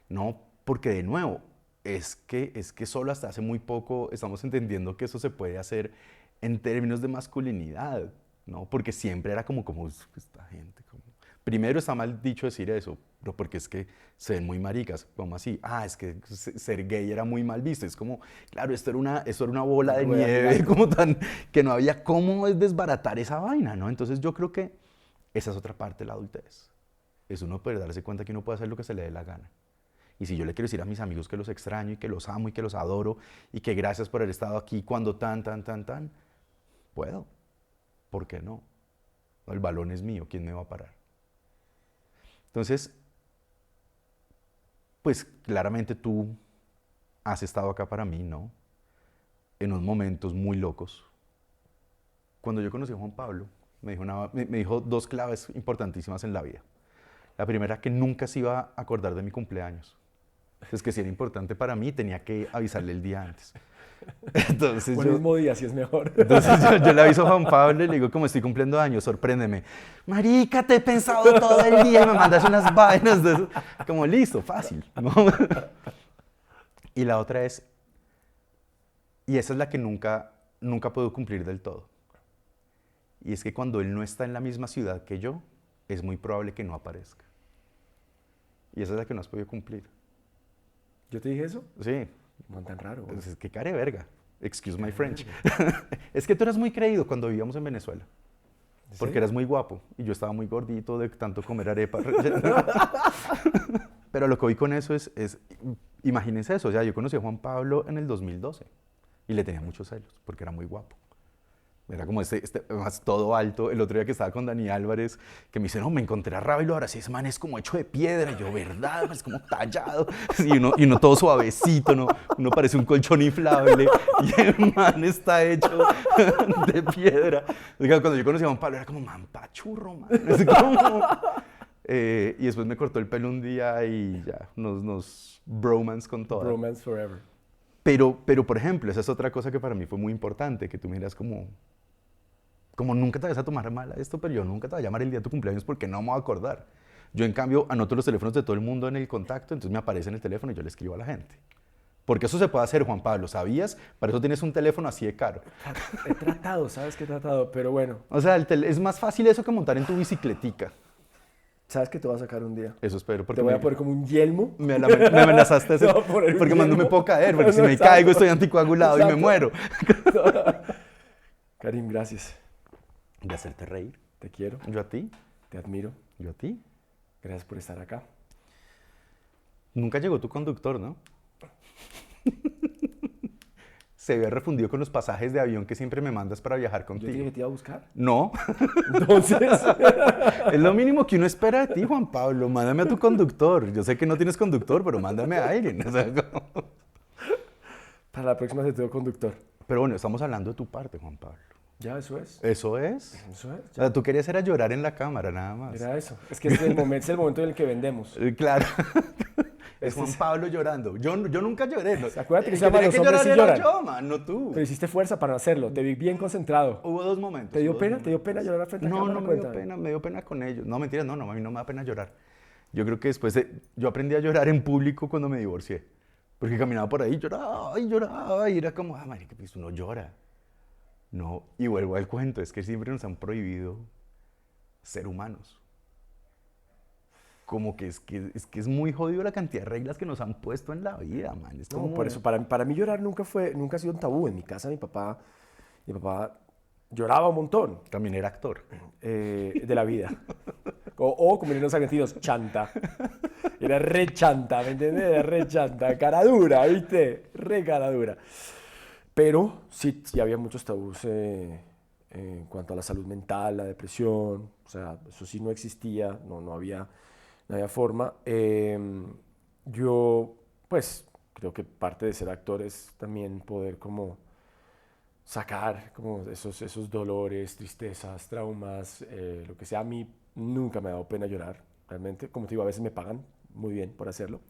no, porque de nuevo, es que solo hasta hace muy poco estamos entendiendo que eso se puede hacer en términos de masculinidad, ¿no? Porque siempre era como esta gente, como... Primero está mal dicho decir eso, pero porque es que se ven muy maricas, como así, es que ser gay era muy mal visto, es como, claro, esto era una bola de nieve, como tan, que no había cómo desbaratar esa vaina, ¿no? Entonces yo creo que esa es otra parte de la adultez, es uno poder darse cuenta que uno puede hacer lo que se le dé la gana, Y si yo le quiero decir a mis amigos que los extraño y que los amo y que los adoro y que gracias por haber estado aquí cuando puedo. ¿Por qué no? El balón es mío, ¿quién me va a parar? Entonces, pues claramente tú has estado acá para mí, ¿no? En unos momentos muy locos. Cuando yo conocí a Juan Pablo, me dijo dos claves importantísimas en la vida. La primera, que nunca se iba a acordar de mi cumpleaños. Entonces, que si era importante para mí, tenía que avisarle el día antes. Entonces, el mismo día, si es mejor. Entonces yo le aviso a Juan Pablo y le digo, como estoy cumpliendo años, sorpréndeme. Marica, te he pensado todo el día y me mandas unas vainas de eso. Como listo, fácil, ¿no? Y la otra es, y esa es la que nunca puedo cumplir del todo. Y es que cuando él no está en la misma ciudad que yo, es muy probable que no aparezca. Y esa es la que no has podido cumplir. ¿Yo te dije eso? Sí. No tan raro. Güey. Es que care verga. Excuse my French. Es que tú eras muy creído cuando vivíamos en Venezuela. Porque ¿Sí? eras muy guapo y yo estaba muy gordito de tanto comer arepa. Pero lo que voy con eso es, imagínense eso. O sea, yo conocí a Juan Pablo en el 2012 y le tenía muchos celos porque era muy guapo. Era como más todo alto. El otro día que estaba con Dani Álvarez, que me dice, no, me encontré a Raba y lo abracé, ese man es como hecho de piedra. Y yo, ¿verdad? Es como tallado. Y uno todo suavecito, ¿no? Uno parece un colchón inflable. Y el man está hecho de piedra. Cuando yo conocí a Juan Pablo, era como, man, pachurro, man. Es como... y después me cortó el pelo un día y ya, nos bromance con todo. Bromance forever. Pero, por ejemplo, esa es otra cosa que para mí fue muy importante, que tú miras como nunca te vas a tomar mal a esto, pero yo nunca te voy a llamar el día de tu cumpleaños porque no me voy a acordar. Yo, en cambio, anoto los teléfonos de todo el mundo en el contacto, entonces me aparece en el teléfono y yo le escribo a la gente. Porque eso se puede hacer, Juan Pablo, ¿sabías? Para eso tienes un teléfono así de caro. He tratado, sabes que he tratado, pero bueno. O sea, es más fácil eso que montar en tu bicicletica. ¿Sabes que te voy a sacar un día? Eso espero. Porque te voy a poner como un yelmo. Me amenazaste hacer, porque más no me puedo caer, porque si me caigo estoy anticoagulado y me muero. Karim, gracias. De hacerte reír. Te quiero. Yo a ti. Te admiro. Yo a ti. Gracias por estar acá. Nunca llegó tu conductor, ¿no? Se había refundido con los pasajes de avión que siempre me mandas para viajar contigo. ¿Yo te dije que te iba a buscar? No. Entonces... Es lo mínimo que uno espera de ti, Juan Pablo. Mándame a tu conductor. Yo sé que no tienes conductor, pero mándame a alguien. O sea, Para la próxima te tengo conductor. Pero bueno, estamos hablando de tu parte, Juan Pablo. Ya, eso es. ¿Eso es? Eso es. O sea, tú querías era llorar en la cámara, nada más. Era eso. Es que es el momento en el que vendemos. Claro. Es Juan Pablo llorando. Yo nunca lloré. No. Acuérdate que El se llama tenía Los que hombres llorar sí era lloran. yo, man, no tú. Pero hiciste fuerza para no hacerlo. Te vi bien concentrado. Hubo dos momentos. ¿Te dio hubo pena? dos ¿Te dio pena llorar frente a No, cámara? no me dio Cuéntame. pena, me dio pena con ellos. No, mentiras, no, a mí no me da pena llorar. Yo creo que después yo aprendí a llorar en público cuando me divorcié. Porque caminaba por ahí, lloraba, y era como, marica, pues uno llora. No, y vuelvo al cuento, es que siempre nos han prohibido ser humanos. Como que es muy jodido la cantidad de reglas que nos han puesto en la vida, man. Es No, como... por eso, para mí llorar nunca ha sido un tabú. En mi casa mi papá lloraba un montón. También era actor. De la vida. O como dirían los argentinos, chanta. Era re chanta, ¿me entiendes? Era re chanta. Cara dura, ¿viste? Re cara dura. Pero sí había muchos tabús en cuanto a la salud mental, la depresión. O sea, eso sí no existía, no había forma. Yo, pues, creo que parte de ser actor es también poder como sacar como esos dolores, tristezas, traumas, lo que sea. A mí nunca me ha dado pena llorar, realmente. Como te digo, a veces me pagan muy bien por hacerlo.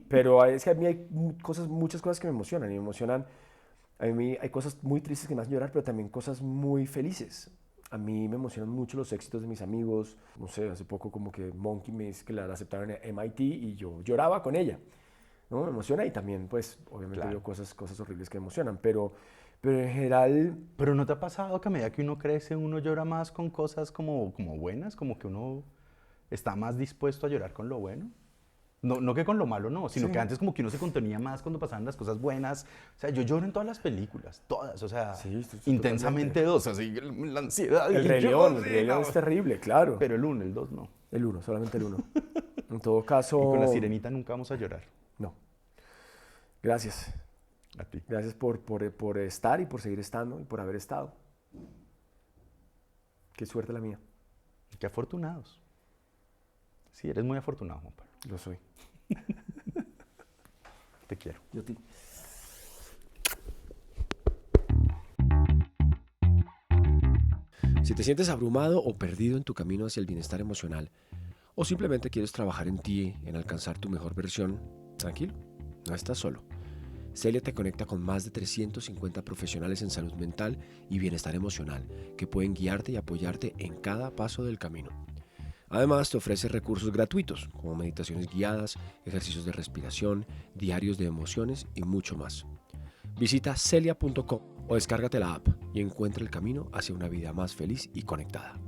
Pero es que a mí hay muchas cosas que me emocionan. Y me emocionan, a mí hay cosas muy tristes que me hacen llorar, pero también cosas muy felices. A mí me emocionan mucho los éxitos de mis amigos. No sé, hace poco como que Monkey me dice que la aceptaron en MIT y yo lloraba con ella. ¿No? Me emociona y también, pues, obviamente veo cosas horribles que me emocionan, pero en general... Pero ¿no te ha pasado que a medida que uno crece, uno llora más con cosas como buenas? Como que uno está más dispuesto a llorar con lo bueno. No que con lo malo no, sino que antes como que uno se contenía más cuando pasaban las cosas buenas. O sea, yo lloro en todas las películas, todas, o sea, intensamente totalmente. Dos, así, la ansiedad. El Rey León es terrible, claro. Pero el 1, el 2 no. El uno, solamente el uno. En todo caso... Y con la sirenita nunca vamos a llorar. No. Gracias. A ti. Gracias por estar y por seguir estando y por haber estado. Qué suerte la mía. Qué afortunados. Sí, eres muy afortunado, Juan Pablo. Lo soy. Te quiero. Yo a ti. Si te sientes abrumado o perdido en tu camino hacia el bienestar emocional, o simplemente quieres trabajar en ti, en alcanzar tu mejor versión, tranquilo, no estás solo. Celia te conecta con más de 350 profesionales en salud mental y bienestar emocional que pueden guiarte y apoyarte en cada paso del camino. Además, te ofrece recursos gratuitos como meditaciones guiadas, ejercicios de respiración, diarios de emociones y mucho más. Visita celia.com o descárgate la app y encuentra el camino hacia una vida más feliz y conectada.